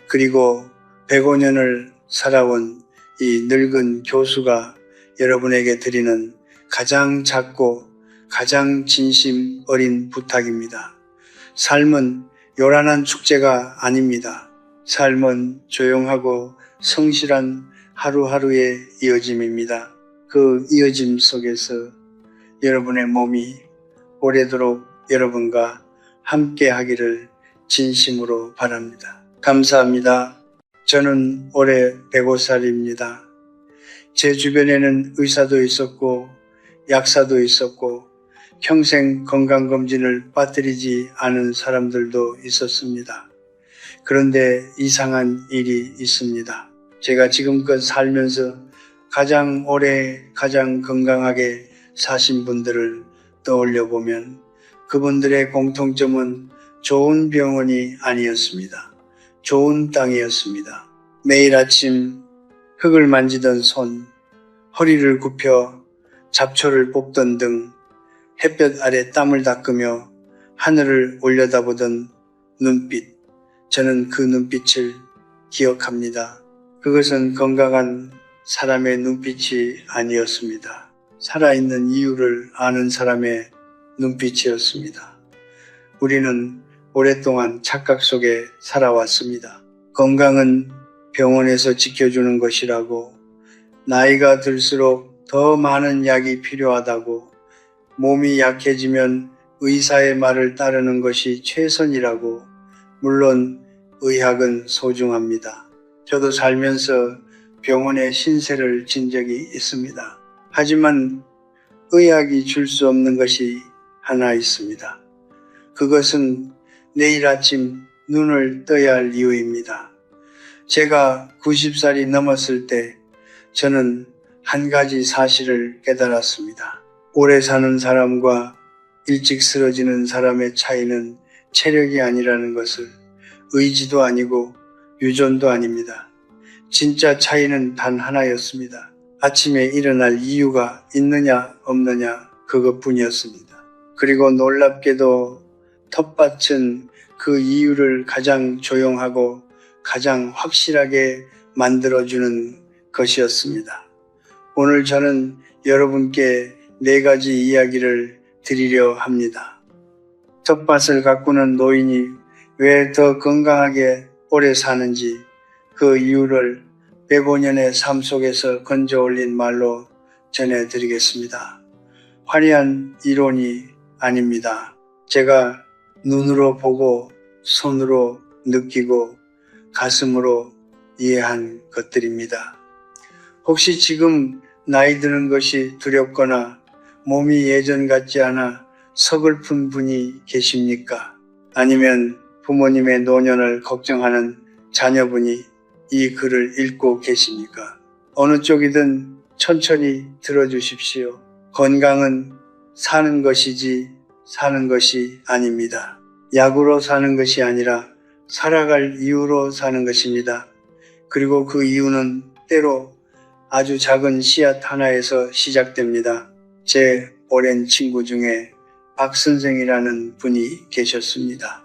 그리고 105년을 살아온 이 늙은 교수가 여러분에게 드리는 가장 작고 가장 진심 어린 부탁입니다. 삶은 요란한 축제가 아닙니다. 삶은 조용하고 성실한 하루하루의 이어짐입니다. 그 이어짐 속에서 여러분의 몸이 오래도록 여러분과 함께 하기를 진심으로 바랍니다. 감사합니다. 저는 올해 105살입니다. 제 주변에는 의사도 있었고 약사도 있었고 평생 건강검진을 빠뜨리지 않은 사람들도 있었습니다. 그런데 이상한 일이 있습니다. 제가 지금껏 살면서 가장 오래 가장 건강하게 사신 분들을 떠올려 보면 그분들의 공통점은 좋은 병원이 아니었습니다. 좋은 땅이었습니다. 매일 아침 흙을 만지던 손, 허리를 굽혀 잡초를 뽑던 등 햇볕 아래 땀을 닦으며 하늘을 올려다보던 눈빛, 저는 그 눈빛을 기억합니다. 그것은 건강한 사람의 눈빛이 아니었습니다. 살아있는 이유를 아는 사람의 눈빛이었습니다. 우리는 오랫동안 착각 속에 살아왔습니다. 건강은 병원에서 지켜주는 것이라고, 나이가 들수록 더 많은 약이 필요하다고, 몸이 약해지면 의사의 말을 따르는 것이 최선이라고. 물론 의학은 소중합니다. 저도 살면서 병원에 신세를 진 적이 있습니다. 하지만 의학이 줄 수 없는 것이 하나 있습니다. 그것은 내일 아침 눈을 떠야 할 이유입니다. 제가 90살이 넘었을 때 저는 한 가지 사실을 깨달았습니다. 오래 사는 사람과 일찍 쓰러지는 사람의 차이는 체력이 아니라는 것을, 의지도 아니고 유전도 아닙니다. 진짜 차이는 단 하나였습니다. 아침에 일어날 이유가 있느냐 없느냐 그것뿐이었습니다. 그리고 놀랍게도 텃밭은 그 이유를 가장 조용하고 가장 확실하게 만들어주는 것이었습니다. 오늘 저는 여러분께 4가지 이야기를 드리려 합니다. 텃밭을 가꾸는 노인이 왜 더 건강하게 오래 사는지 그 이유를 105년의 삶 속에서 건져 올린 말로 전해드리겠습니다. 화려한 이론이 아닙니다. 제가 눈으로 보고 손으로 느끼고 가슴으로 이해한 것들입니다. 혹시 지금 나이 드는 것이 두렵거나 몸이 예전 같지 않아 서글픈 분이 계십니까? 아니면 부모님의 노년을 걱정하는 자녀분이 이 글을 읽고 계십니까? 어느 쪽이든 천천히 들어주십시오. 건강은 사는 것이지 사는 것이 아닙니다. 약으로 사는 것이 아니라 살아갈 이유로 사는 것입니다. 그리고 그 이유는 때로 아주 작은 씨앗 하나에서 시작됩니다. 제 오랜 친구 중에 박 선생이라는 분이 계셨습니다.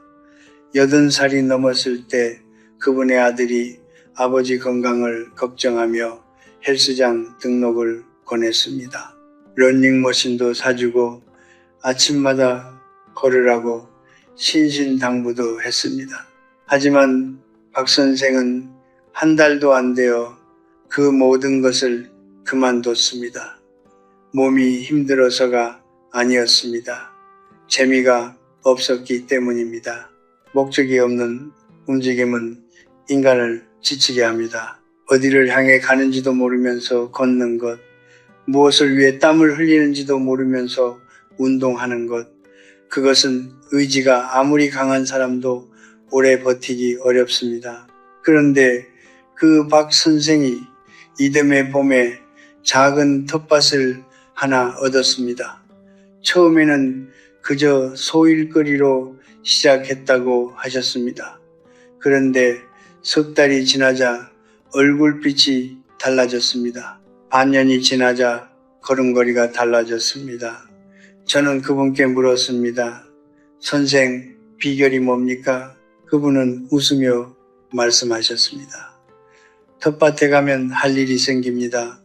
80살이 넘었을 때 그분의 아들이 아버지 건강을 걱정하며 헬스장 등록을 권했습니다. 러닝머신도 사주고 아침마다 걸으라고 신신당부도 했습니다. 하지만 박 선생은 한 달도 안 되어 그 모든 것을 그만뒀습니다. 몸이 힘들어서가 아니었습니다. 재미가 없었기 때문입니다. 목적이 없는 움직임은 인간을 지치게 합니다. 어디를 향해 가는지도 모르면서 걷는 것, 무엇을 위해 땀을 흘리는지도 모르면서 운동하는 것, 그것은 의지가 아무리 강한 사람도 오래 버티기 어렵습니다. 그런데 그 박 선생이 이듬해 봄에 작은 텃밭을 하나 얻었습니다. 처음에는 그저 소일거리로 시작했다고 하셨습니다. 그런데 석 달이 지나자 얼굴빛이 달라졌습니다. 반년이 지나자 걸음걸이가 달라졌습니다. 저는 그분께 물었습니다. 선생, 비결이 뭡니까? 그분은 웃으며 말씀하셨습니다. 텃밭에 가면 할 일이 생깁니다.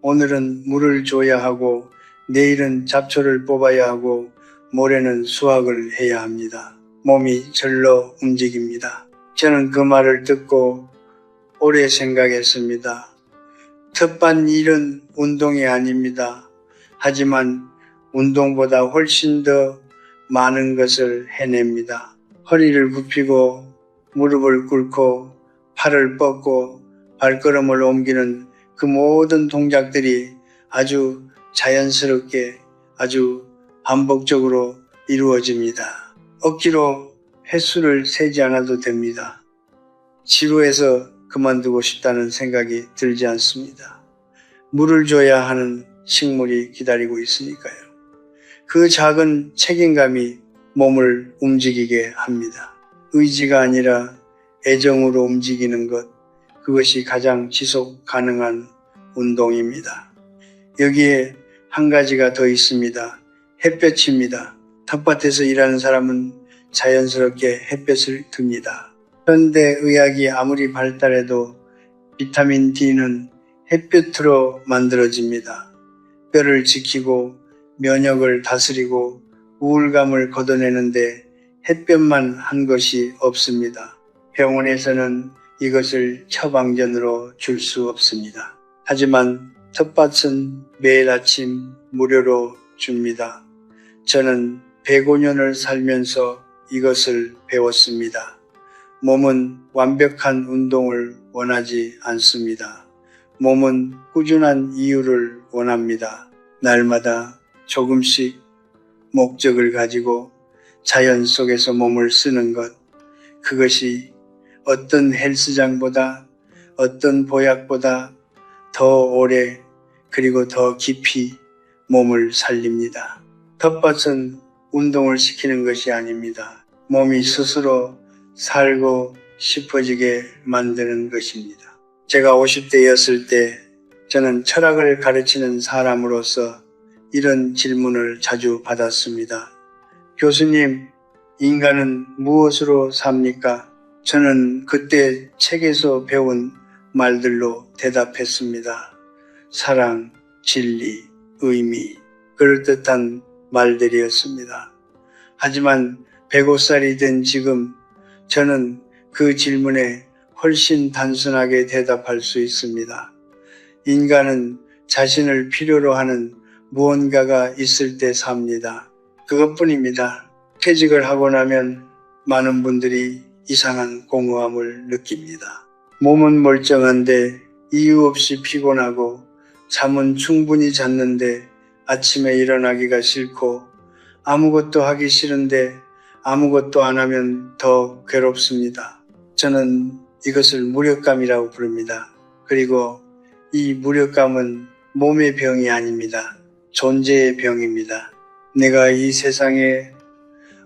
오늘은 물을 줘야 하고 내일은 잡초를 뽑아야 하고 모레는 수확을 해야 합니다. 몸이 절로 움직입니다. 저는 그 말을 듣고 오래 생각했습니다. 텃밭 일은 운동이 아닙니다. 하지만 운동보다 훨씬 더 많은 것을 해냅니다. 허리를 굽히고 무릎을 꿇고 팔을 뻗고 발걸음을 옮기는 그 모든 동작들이 아주 자연스럽게 아주 반복적으로 이루어집니다. 억지로 횟수를 세지 않아도 됩니다. 지루해서 그만두고 싶다는 생각이 들지 않습니다. 물을 줘야 하는 식물이 기다리고 있으니까요. 그 작은 책임감이 몸을 움직이게 합니다. 의지가 아니라 애정으로 움직이는 것, 그것이 가장 지속 가능한 운동입니다. 여기에 한 가지가 더 있습니다. 햇볕입니다. 텃밭에서 일하는 사람은 자연스럽게 햇볕을 듭니다. 현대의학이 아무리 발달해도 비타민 D는 햇볕으로 만들어집니다. 뼈를 지키고 면역을 다스리고 우울감을 걷어내는데 햇볕만 한 것이 없습니다. 병원에서는 이것을 처방전으로 줄 수 없습니다. 하지만 텃밭은 매일 아침 무료로 줍니다. 저는 105년을 살면서 이것을 배웠습니다. 몸은 완벽한 운동을 원하지 않습니다. 몸은 꾸준한 이유를 원합니다. 날마다 조금씩 목적을 가지고 자연 속에서 몸을 쓰는 것, 그것이 어떤 헬스장보다 어떤 보약보다 더 오래 그리고 더 깊이 몸을 살립니다. 텃밭은 운동을 시키는 것이 아닙니다. 몸이 스스로 살고 싶어지게 만드는 것입니다. 제가 50대였을 때 저는 철학을 가르치는 사람으로서 이런 질문을 자주 받았습니다. 교수님, 인간은 무엇으로 삽니까? 저는 그때 책에서 배운 말들로 대답했습니다. 사랑, 진리, 의미, 그럴듯한 말들이었습니다. 하지만 105살이 된 지금 저는 그 질문에 훨씬 단순하게 대답할 수 있습니다. 인간은 자신을 필요로 하는 무언가가 있을 때 삽니다. 그것뿐입니다. 퇴직을 하고 나면 많은 분들이 이상한 공허함을 느낍니다. 몸은 멀쩡한데 이유 없이 피곤하고 잠은 충분히 잤는데 아침에 일어나기가 싫고 아무것도 하기 싫은데 아무것도 안 하면 더 괴롭습니다. 저는 이것을 무력감이라고 부릅니다. 그리고 이 무력감은 몸의 병이 아닙니다. 존재의 병입니다. 내가 이 세상에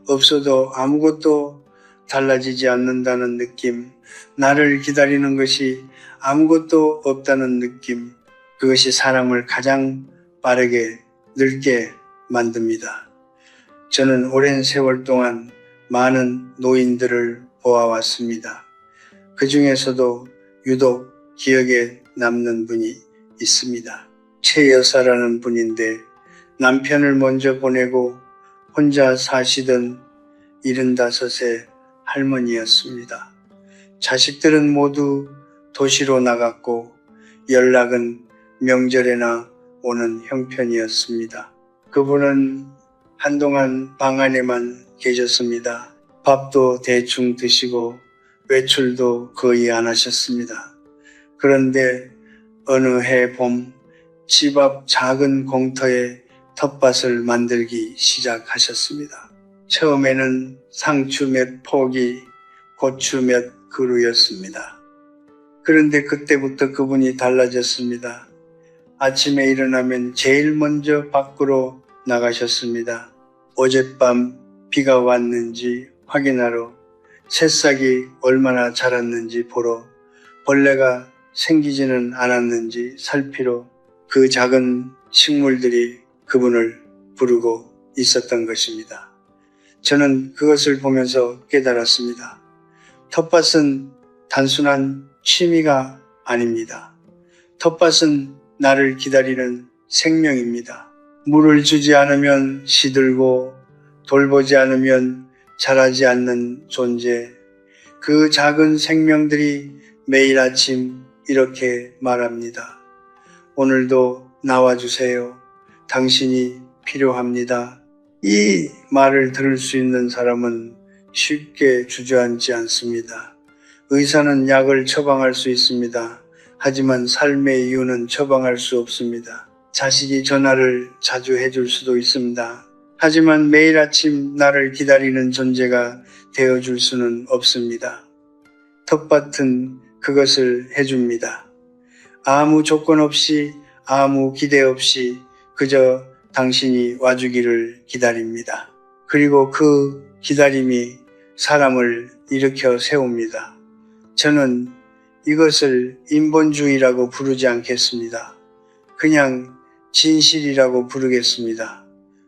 없어도 아무것도 달라지지 않는다는 느낌, 나를 기다리는 것이 아무것도 없다는 느낌, 그것이 사람을 가장 빠르게 늙게 만듭니다. 저는 오랜 세월 동안 많은 노인들을 보아왔습니다. 그 중에서도 유독 기억에 남는 분이 있습니다. 최 여사라는 분인데 남편을 먼저 보내고 혼자 사시던 75세 할머니였습니다. 자식들은 모두 도시로 나갔고 연락은 명절에나 오는 형편이었습니다. 그분은 한동안 방 안에만 계셨습니다. 밥도 대충 드시고 외출도 거의 안 하셨습니다. 그런데 어느 해 봄 집 앞 작은 공터에 텃밭을 만들기 시작하셨습니다. 처음에는 상추 몇 포기, 고추 몇 그루였습니다. 그런데 그때부터 그분이 달라졌습니다. 아침에 일어나면 제일 먼저 밖으로 나가셨습니다. 어젯밤 비가 왔는지 확인하러, 새싹이 얼마나 자랐는지 보러, 벌레가 생기지는 않았는지 살피러 그 작은 식물들이 그분을 부르고 있었던 것입니다. 저는 그것을 보면서 깨달았습니다. 텃밭은 단순한 취미가 아닙니다. 텃밭은 나를 기다리는 생명입니다. 물을 주지 않으면 시들고 돌보지 않으면 자라지 않는 존재. 그 작은 생명들이 매일 아침 이렇게 말합니다. 오늘도 나와주세요. 당신이 필요합니다. 이 말을 들을 수 있는 사람은 쉽게 주저앉지 않습니다. 의사는 약을 처방할 수 있습니다. 하지만 삶의 이유는 처방할 수 없습니다. 자식이 전화를 자주 해줄 수도 있습니다. 하지만 매일 아침 나를 기다리는 존재가 되어줄 수는 없습니다. 텃밭은 그것을 해줍니다. 아무 조건 없이, 아무 기대 없이 그저 당신이 와주기를 기다립니다. 그리고 그 기다림이 사람을 일으켜 세웁니다. 저는 이것을 인본주의라고 부르지 않겠습니다. 그냥 진실이라고 부르겠습니다.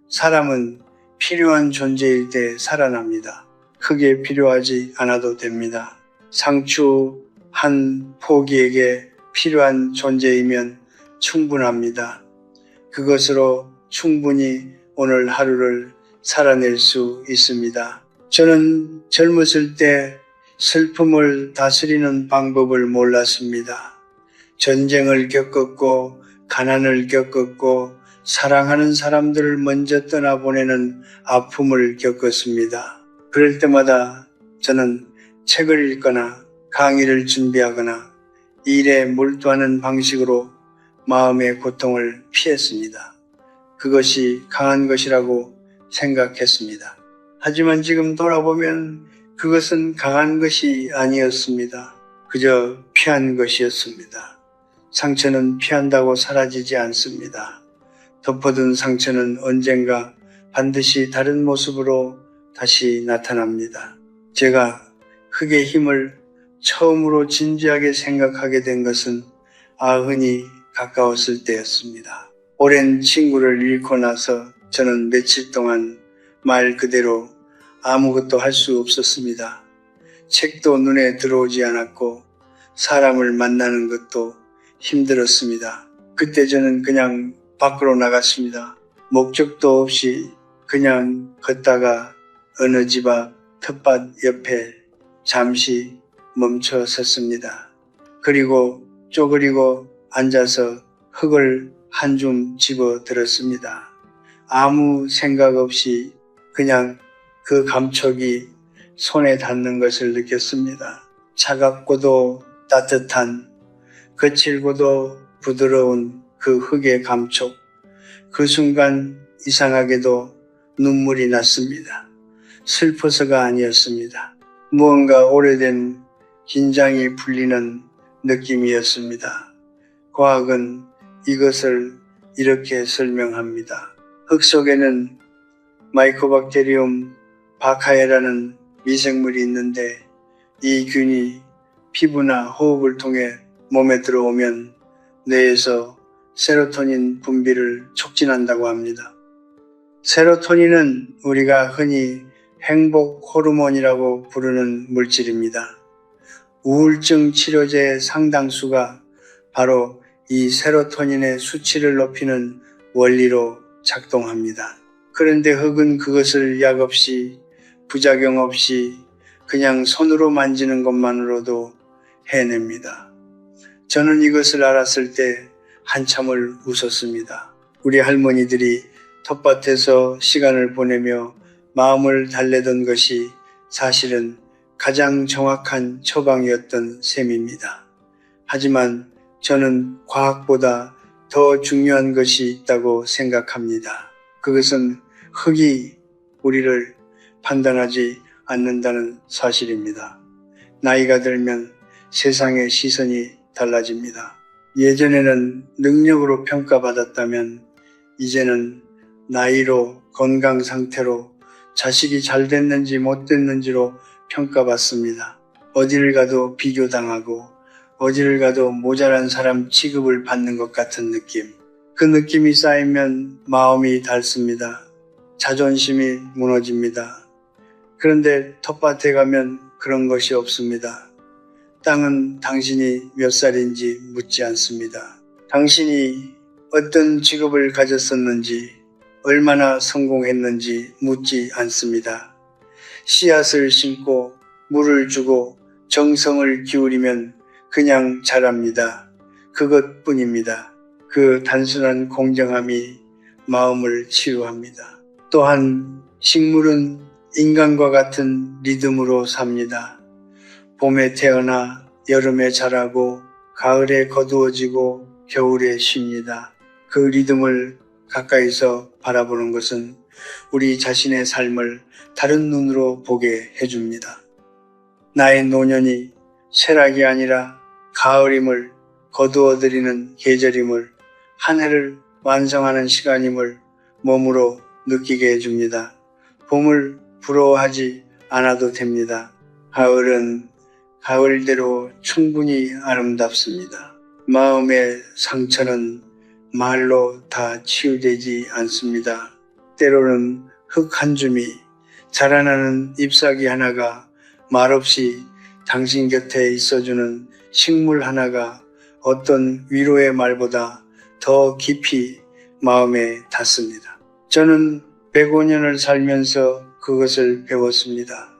사람은 필요한 존재일 때 살아납니다. 크게 필요하지 않아도 됩니다. 상추 한 포기에게 필요한 존재이면 충분합니다. 그것으로 충분히 오늘 하루를 살아낼 수 있습니다. 저는 젊었을 때 슬픔을 다스리는 방법을 몰랐습니다. 전쟁을 겪었고 가난을 겪었고 사랑하는 사람들을 먼저 떠나보내는 아픔을 겪었습니다. 그럴 때마다 저는 책을 읽거나 강의를 준비하거나 일에 몰두하는 방식으로 마음의 고통을 피했습니다. 그것이 강한 것이라고 생각했습니다. 하지만 지금 돌아보면 그것은 강한 것이 아니었습니다. 그저 피한 것이었습니다. 상처는 피한다고 사라지지 않습니다. 덮어둔 상처는 언젠가 반드시 다른 모습으로 다시 나타납니다. 제가 흙의 힘을 처음으로 진지하게 생각하게 된 것은 90이 가까웠을 때였습니다. 오랜 친구를 잃고 나서 저는 며칠 동안 말 그대로 아무것도 할 수 없었습니다. 책도 눈에 들어오지 않았고 사람을 만나는 것도 힘들었습니다. 그때 저는 그냥 밖으로 나갔습니다. 목적도 없이 그냥 걷다가 어느 집 앞 텃밭 옆에 잠시 멈춰 섰습니다. 그리고 쪼그리고 앉아서 흙을 한 줌 집어 들었습니다. 아무 생각 없이 그냥 그 감촉이 손에 닿는 것을 느꼈습니다. 차갑고도 따뜻한, 거칠고도 부드러운 그 흙의 감촉. 그 순간 이상하게도 눈물이 났습니다. 슬퍼서가 아니었습니다. 무언가 오래된 긴장이 풀리는 느낌이었습니다. 과학은 이것을 이렇게 설명합니다. 흙 속에는 마이코박테리움 바카에라는 미생물이 있는데 이 균이 피부나 호흡을 통해 몸에 들어오면 뇌에서 세로토닌 분비를 촉진한다고 합니다. 세로토닌은 우리가 흔히 행복 호르몬이라고 부르는 물질입니다. 우울증 치료제의 상당수가 바로 이 세로토닌의 수치를 높이는 원리로 작동합니다. 그런데 흙은 그것을 약 없이, 부작용 없이 그냥 손으로 만지는 것만으로도 해냅니다. 저는 이것을 알았을 때 한참을 웃었습니다. 우리 할머니들이 텃밭에서 시간을 보내며 마음을 달래던 것이 사실은 가장 정확한 처방이었던 셈입니다. 하지만 저는 과학보다 더 중요한 것이 있다고 생각합니다. 그것은 흙이 우리를 판단하지 않는다는 사실입니다. 나이가 들면 세상의 시선이 달라집니다. 예전에는 능력으로 평가받았다면 이제는 나이로, 건강 상태로, 자식이 잘 됐는지 못 됐는지로 평가받습니다. 어디를 가도 비교당하고 어디를 가도 모자란 사람 취급을 받는 것 같은 느낌. 그 느낌이 쌓이면 마음이 닳습니다. 자존심이 무너집니다. 그런데 텃밭에 가면 그런 것이 없습니다. 땅은 당신이 몇 살인지 묻지 않습니다. 당신이 어떤 직업을 가졌었는지, 얼마나 성공했는지 묻지 않습니다. 씨앗을 심고 물을 주고 정성을 기울이면 그냥 자랍니다. 그것뿐입니다. 그 단순한 공정함이 마음을 치유합니다. 또한 식물은 인간과 같은 리듬으로 삽니다. 봄에 태어나 여름에 자라고 가을에 거두어지고 겨울에 쉽니다. 그 리듬을 가까이서 바라보는 것은 우리 자신의 삶을 다른 눈으로 보게 해줍니다. 나의 노년이 쇠락이 아니라 가을임을, 거두어들이는 계절임을, 한 해를 완성하는 시간임을 몸으로 느끼게 해줍니다. 봄을 부러워하지 않아도 됩니다. 가을은 가을대로 충분히 아름답습니다. 마음의 상처는 말로 다 치유되지 않습니다. 때로는 흙 한 줌이, 자라나는 잎사귀 하나가, 말없이 당신 곁에 있어주는 식물 하나가 어떤 위로의 말보다 더 깊이 마음에 닿습니다. 저는 105년을 살면서 그것을 배웠습니다.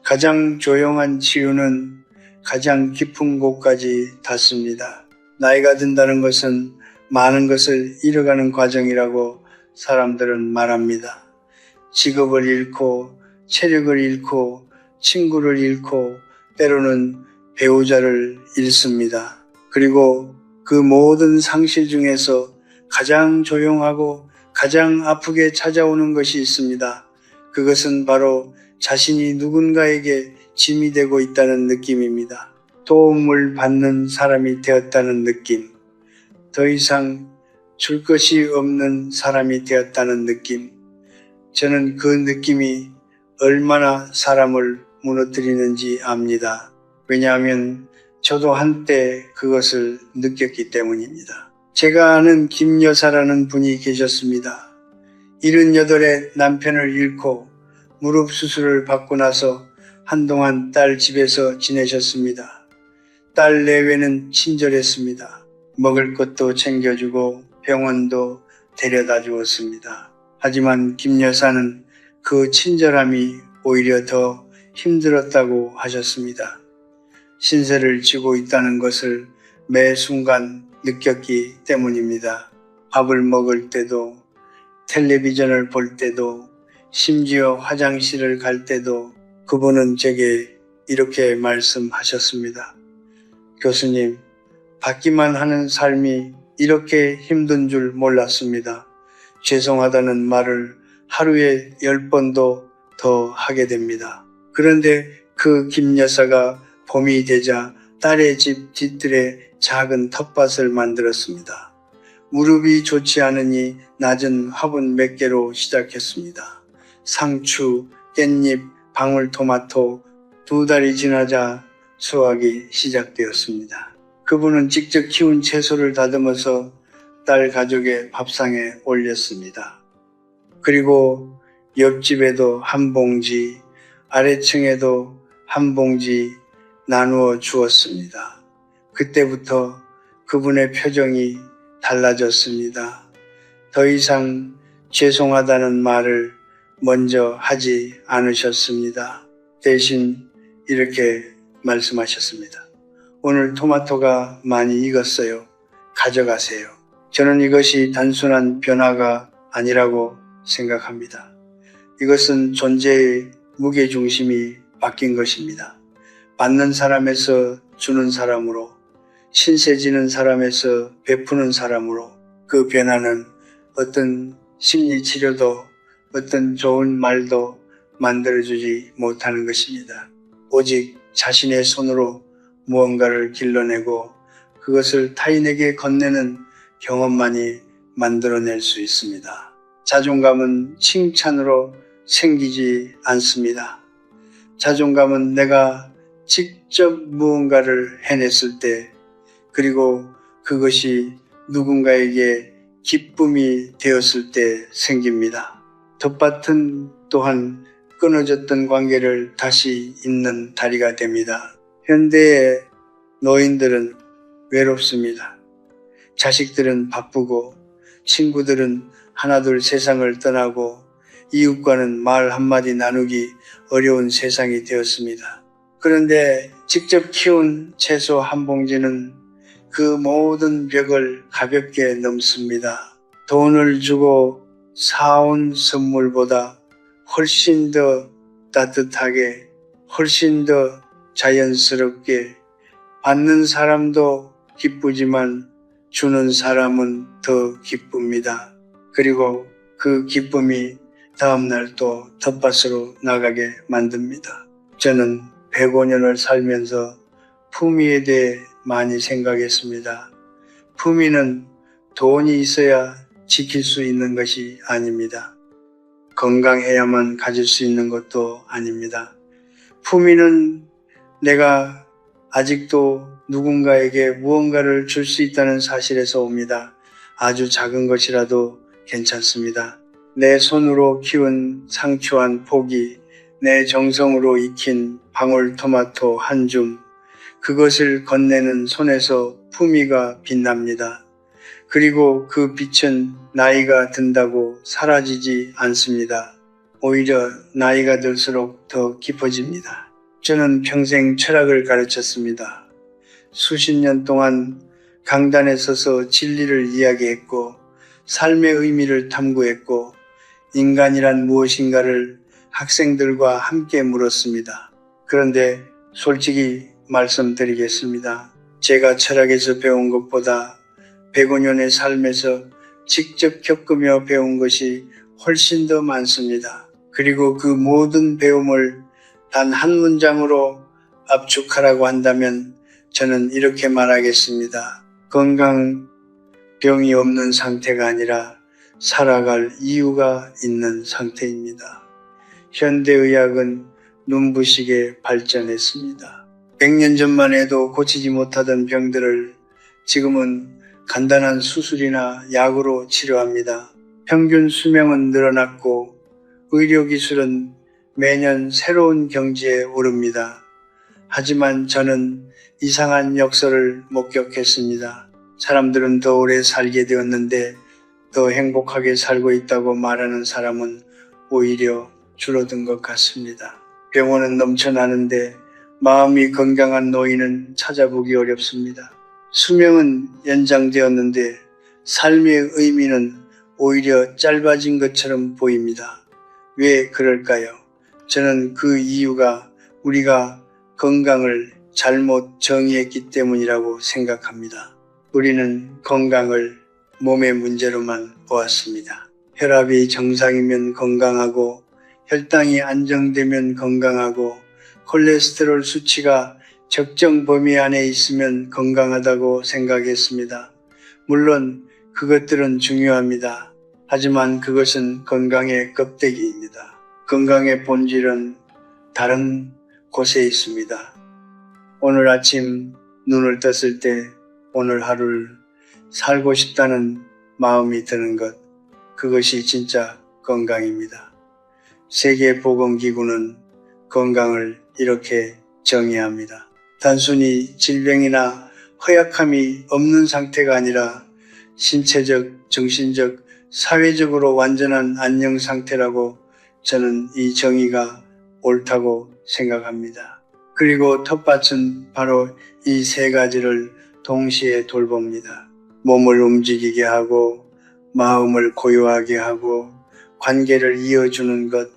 가장 조용한 치유는 가장 깊은 곳까지 닿습니다. 나이가 든다는 것은 많은 것을 잃어가는 과정이라고 사람들은 말합니다. 직업을 잃고, 체력을 잃고, 친구를 잃고, 때로는 배우자를 잃습니다. 그리고 그 모든 상실 중에서 가장 조용하고 가장 아프게 찾아오는 것이 있습니다. 그것은 바로 자신이 누군가에게 짐이 되고 있다는 느낌입니다. 도움을 받는 사람이 되었다는 느낌. 더 이상 줄 것이 없는 사람이 되었다는 느낌. 저는 그 느낌이 얼마나 사람을 무너뜨리는지 압니다. 왜냐하면 저도 한때 그것을 느꼈기 때문입니다. 제가 아는 김 여사라는 분이 계셨습니다. 78에 남편을 잃고 무릎 수술을 받고 나서 한동안 딸 집에서 지내셨습니다. 딸 내외는 친절했습니다. 먹을 것도 챙겨주고 병원도 데려다 주었습니다. 하지만 김 여사는 그 친절함이 오히려 더 힘들었다고 하셨습니다. 신세를 지고 있다는 것을 매 순간 느꼈기 때문입니다. 밥을 먹을 때도, 텔레비전을 볼 때도, 심지어 화장실을 갈 때도 그분은 제게 이렇게 말씀하셨습니다. 교수님, 받기만 하는 삶이 이렇게 힘든 줄 몰랐습니다. 죄송하다는 말을 하루에 10번도 더 하게 됩니다. 그런데 그 김 여사가 봄이 되자 딸의 집 뒤뜰에 작은 텃밭을 만들었습니다. 무릎이 좋지 않으니 낮은 화분 몇 개로 시작했습니다. 상추, 깻잎, 방울토마토 2달이 지나자 수확이 시작되었습니다. 그분은 직접 키운 채소를 다듬어서 딸 가족의 밥상에 올렸습니다. 그리고 옆집에도 한 봉지, 아래층에도 한 봉지 나누어 주었습니다. 그때부터 그분의 표정이 달라졌습니다. 더 이상 죄송하다는 말을 먼저 하지 않으셨습니다. 대신 이렇게 말씀하셨습니다. 오늘 토마토가 많이 익었어요. 가져가세요. 저는 이것이 단순한 변화가 아니라고 생각합니다. 이것은 존재의 무게중심이 바뀐 것입니다. 받는 사람에서 주는 사람으로, 신세지는 사람에서 베푸는 사람으로, 그 변화는 어떤 심리치료도 어떤 좋은 말도 만들어주지 못하는 것입니다. 오직 자신의 손으로 무언가를 길러내고 그것을 타인에게 건네는 경험만이 만들어낼 수 있습니다. 자존감은 칭찬으로 생기지 않습니다. 자존감은 내가 직접 무언가를 해냈을 때, 그리고 그것이 누군가에게 기쁨이 되었을 때 생깁니다. 텃밭은 또한 끊어졌던 관계를 다시 잇는 다리가 됩니다. 현대의 노인들은 외롭습니다. 자식들은 바쁘고 친구들은 하나둘 세상을 떠나고 이웃과는 말 한마디 나누기 어려운 세상이 되었습니다. 그런데 직접 키운 채소 한 봉지는 그 모든 벽을 가볍게 넘습니다. 돈을 주고 사온 선물보다 훨씬 더 따뜻하게, 훨씬 더 자연스럽게, 받는 사람도 기쁘지만 주는 사람은 더 기쁩니다. 그리고 그 기쁨이 다음날 또 텃밭으로 나가게 만듭니다. 저는 105년을 살면서 품위에 대해 많이 생각했습니다. 품위는 돈이 있어야 지킬 수 있는 것이 아닙니다. 건강해야만 가질 수 있는 것도 아닙니다. 품위는 내가 아직도 누군가에게 무언가를 줄 수 있다는 사실에서 옵니다. 아주 작은 것이라도 괜찮습니다. 내 손으로 키운 상추 한 포기, 내 정성으로 익힌 방울토마토 한 줌, 그것을 건네는 손에서 품위가 빛납니다. 그리고 그 빛은 나이가 든다고 사라지지 않습니다. 오히려 나이가 들수록 더 깊어집니다. 저는 평생 철학을 가르쳤습니다. 수십 년 동안 강단에 서서 진리를 이야기했고 삶의 의미를 탐구했고 인간이란 무엇인가를 학생들과 함께 물었습니다. 그런데 솔직히 말씀드리겠습니다. 제가 철학에서 배운 것보다 105년의 삶에서 직접 겪으며 배운 것이 훨씬 더 많습니다. 그리고 그 모든 배움을 단 한 문장으로 압축하라고 한다면 저는 이렇게 말하겠습니다. 건강, 병이 없는 상태가 아니라 살아갈 이유가 있는 상태입니다. 현대의학은 눈부시게 발전했습니다. 100년 전만 해도 고치지 못하던 병들을 지금은 간단한 수술이나 약으로 치료합니다. 평균 수명은 늘어났고 의료기술은 매년 새로운 경지에 오릅니다. 하지만 저는 이상한 역설을 목격했습니다. 사람들은 더 오래 살게 되었는데 더 행복하게 살고 있다고 말하는 사람은 오히려 줄어든 것 같습니다. 병원은 넘쳐나는데 마음이 건강한 노인은 찾아보기 어렵습니다. 수명은 연장되었는데 삶의 의미는 오히려 짧아진 것처럼 보입니다. 왜 그럴까요? 저는 그 이유가 우리가 건강을 잘못 정의했기 때문이라고 생각합니다. 우리는 건강을 몸의 문제로만 보았습니다. 혈압이 정상이면 건강하고, 혈당이 안정되면 건강하고, 콜레스테롤 수치가 적정 범위 안에 있으면 건강하다고 생각했습니다. 물론 그것들은 중요합니다. 하지만 그것은 건강의 껍데기입니다. 건강의 본질은 다른 곳에 있습니다. 오늘 아침 눈을 떴을 때 오늘 하루를 살고 싶다는 마음이 드는 것, 그것이 진짜 건강입니다. 세계보건기구는 건강을 이렇게 정의합니다. 단순히 질병이나 허약함이 없는 상태가 아니라 신체적, 정신적, 사회적으로 완전한 안녕 상태라고 저는 이 정의가 옳다고 생각합니다. 그리고 텃밭은 바로 이 세 가지를 동시에 돌봅니다. 몸을 움직이게 하고, 마음을 고요하게 하고, 관계를 이어주는 것,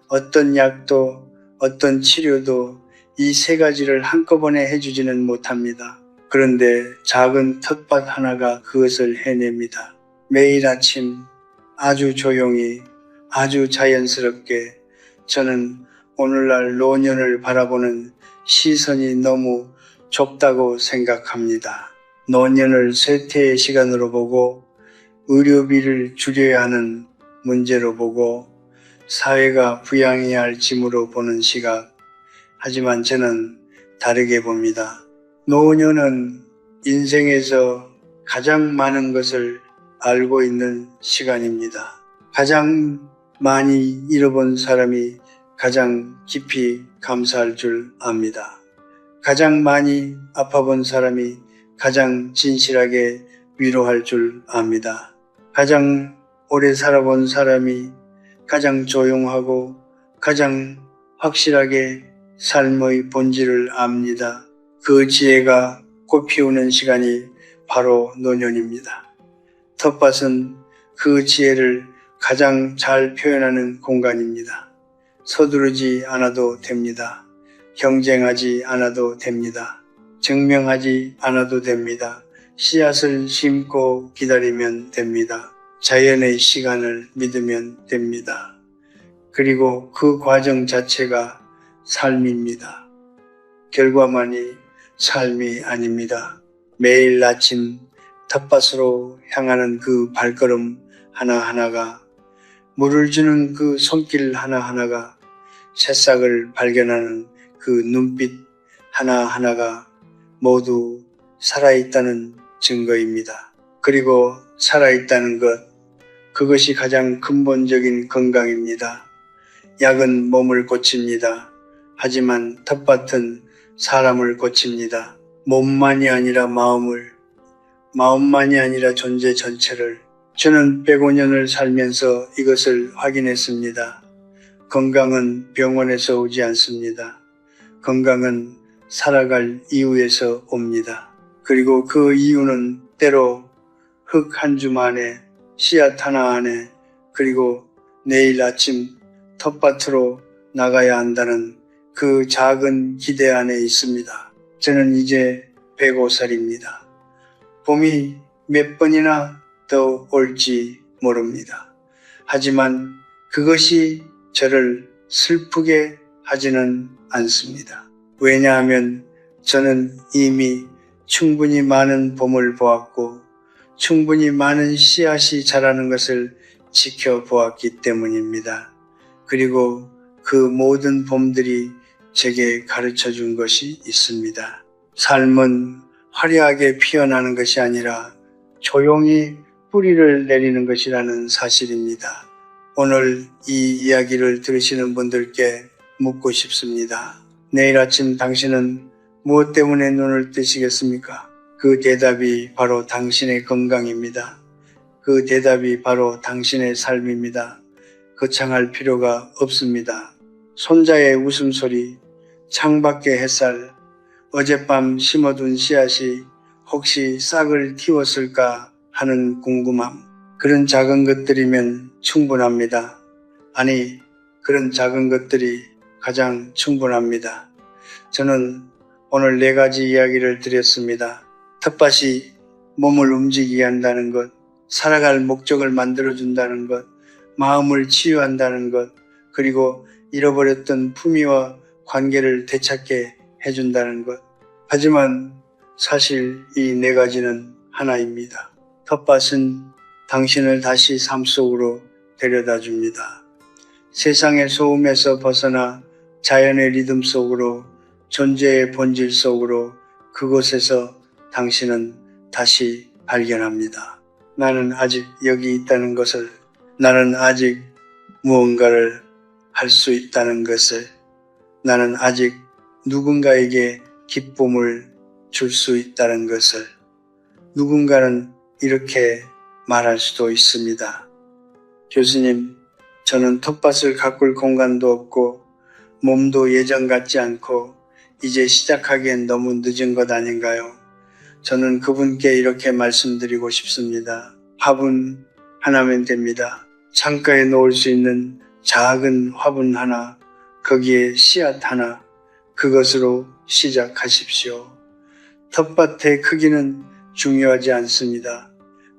어떤 약도, 어떤 치료도 이 세 가지를 한꺼번에 해주지는 못합니다. 그런데 작은 텃밭 하나가 그것을 해냅니다. 매일 아침 아주 조용히, 아주 자연스럽게 저는 오늘날 노년을 바라보는 시선이 너무 좁다고 생각합니다. 노년을 쇠퇴의 시간으로 보고, 의료비를 줄여야 하는 문제로 보고, 사회가 부양해야 할 짐으로 보는 시각. 하지만 저는 다르게 봅니다. 노년은 인생에서 가장 많은 것을 알고 있는 시간입니다. 가장 많이 잃어본 사람이 가장 깊이 감사할 줄 압니다. 가장 많이 아파본 사람이 가장 진실하게 위로할 줄 압니다. 가장 오래 살아본 사람이 가장 조용하고 가장 확실하게 삶의 본질을 압니다. 그 지혜가 꽃피우는 시간이 바로 노년입니다. 텃밭은 그 지혜를 가장 잘 표현하는 공간입니다. 서두르지 않아도 됩니다. 경쟁하지 않아도 됩니다. 증명하지 않아도 됩니다. 씨앗을 심고 기다리면 됩니다. 자연의 시간을 믿으면 됩니다. 그리고 그 과정 자체가 삶입니다. 결과만이 삶이 아닙니다. 매일 아침 텃밭으로 향하는 그 발걸음 하나하나가, 물을 주는 그 손길 하나하나가, 새싹을 발견하는 그 눈빛 하나하나가 모두 살아있다는 증거입니다. 그리고 살아있다는 것, 그것이 가장 근본적인 건강입니다. 약은 몸을 고칩니다. 하지만 텃밭은 사람을 고칩니다. 몸만이 아니라 마음을, 마음만이 아니라 존재 전체를. 저는 105년을 살면서 이것을 확인했습니다. 건강은 병원에서 오지 않습니다. 건강은 살아갈 이유에서 옵니다. 그리고 그 이유는 때로 흙 한 줌 안에, 씨앗 하나 안에, 그리고 내일 아침 텃밭으로 나가야 한다는 그 작은 기대 안에 있습니다. 저는 이제 105살입니다. 봄이 몇 번이나 더 올지 모릅니다. 하지만 그것이 저를 슬프게 하지는 않습니다. 왜냐하면 저는 이미 충분히 많은 봄을 보았고, 충분히 많은 씨앗이 자라는 것을 지켜보았기 때문입니다. 그리고 그 모든 봄들이 제게 가르쳐 준 것이 있습니다. 삶은 화려하게 피어나는 것이 아니라 조용히 뿌리를 내리는 것이라는 사실입니다. 오늘 이 이야기를 들으시는 분들께 묻고 싶습니다. 내일 아침 당신은 무엇 때문에 눈을 뜨시겠습니까? 그 대답이 바로 당신의 건강입니다. 그 대답이 바로 당신의 삶입니다. 거창할 필요가 없습니다. 손자의 웃음소리, 창밖의 햇살, 어젯밤 심어둔 씨앗이 혹시 싹을 틔웠을까 하는 궁금함. 그런 작은 것들이면 충분합니다. 아니, 그런 작은 것들이 가장 충분합니다. 저는 오늘 4가지 이야기를 드렸습니다. 텃밭이 몸을 움직이게 한다는 것, 살아갈 목적을 만들어준다는 것, 마음을 치유한다는 것, 그리고 잃어버렸던 품위와 관계를 되찾게 해준다는 것. 하지만 사실 이 4가지는 하나입니다. 텃밭은 당신을 다시 삶 속으로 데려다 줍니다. 세상의 소음에서 벗어나 자연의 리듬 속으로, 존재의 본질 속으로, 그곳에서 당신은 다시 발견합니다. 나는 아직 여기 있다는 것을, 나는 아직 무언가를 할 수 있다는 것을, 나는 아직 누군가에게 기쁨을 줄 수 있다는 것을. 누군가는 이렇게 말할 수도 있습니다. 교수님, 저는 텃밭을 가꿀 공간도 없고 몸도 예전 같지 않고 이제 시작하기엔 너무 늦은 것 아닌가요? 저는 그분께 이렇게 말씀드리고 싶습니다. 화분 하나면 됩니다. 창가에 놓을 수 있는 작은 화분 하나, 거기에 씨앗 하나, 그것으로 시작하십시오. 텃밭의 크기는 중요하지 않습니다.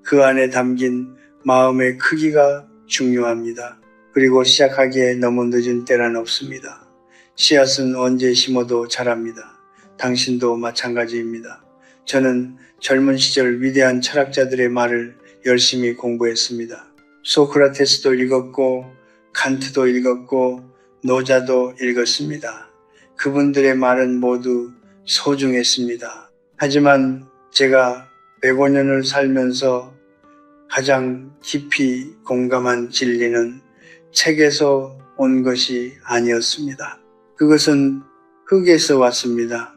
그 안에 담긴 마음의 크기가 중요합니다. 그리고 시작하기에 너무 늦은 때란 없습니다. 씨앗은 언제 심어도 자랍니다. 당신도 마찬가지입니다. 저는 젊은 시절 위대한 철학자들의 말을 열심히 공부했습니다. 소크라테스도 읽었고 칸트도 읽었고 노자도 읽었습니다. 그분들의 말은 모두 소중했습니다. 하지만 제가 105년을 살면서 가장 깊이 공감한 진리는 책에서 온 것이 아니었습니다. 그것은 흙에서 왔습니다.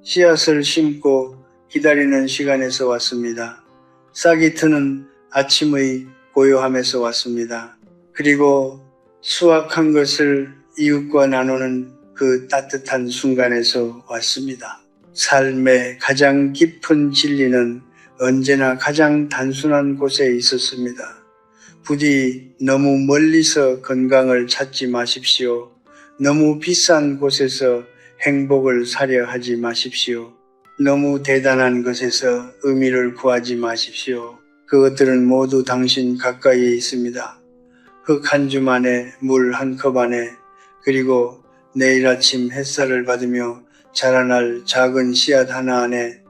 씨앗을 심고 기다리는 시간에서 왔습니다. 싹이 트는 아침의 고요함에서 왔습니다. 그리고 수확한 것을 이웃과 나누는 그 따뜻한 순간에서 왔습니다. 삶의 가장 깊은 진리는 언제나 가장 단순한 곳에 있었습니다. 부디 너무 멀리서 건강을 찾지 마십시오. 너무 비싼 곳에서 행복을 사려 하지 마십시오. 너무 대단한 것에서 의미를 구하지 마십시오. 그것들은 모두 당신 가까이에 있습니다. 흙 한 줌 안에, 물 한 컵 안에, 그리고 내일 아침 햇살을 받으며 자라날 작은 씨앗 하나 안에,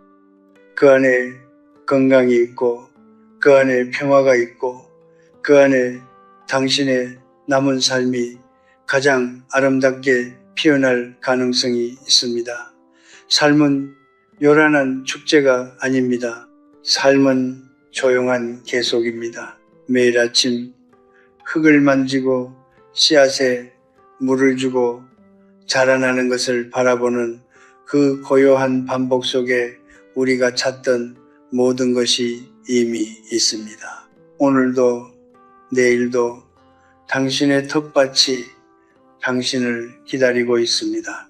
그 안에 건강이 있고, 그 안에 평화가 있고, 그 안에 당신의 남은 삶이 가장 아름답게 피어날 가능성이 있습니다. 삶은 요란한 축제가 아닙니다. 삶은 조용한 계속입니다. 매일 아침 흙을 만지고 씨앗에 물을 주고 자라나는 것을 바라보는 그 고요한 반복 속에 우리가 찾던 모든 것이 이미 있습니다. 오늘도 내일도 당신의 텃밭이 당신을 기다리고 있습니다.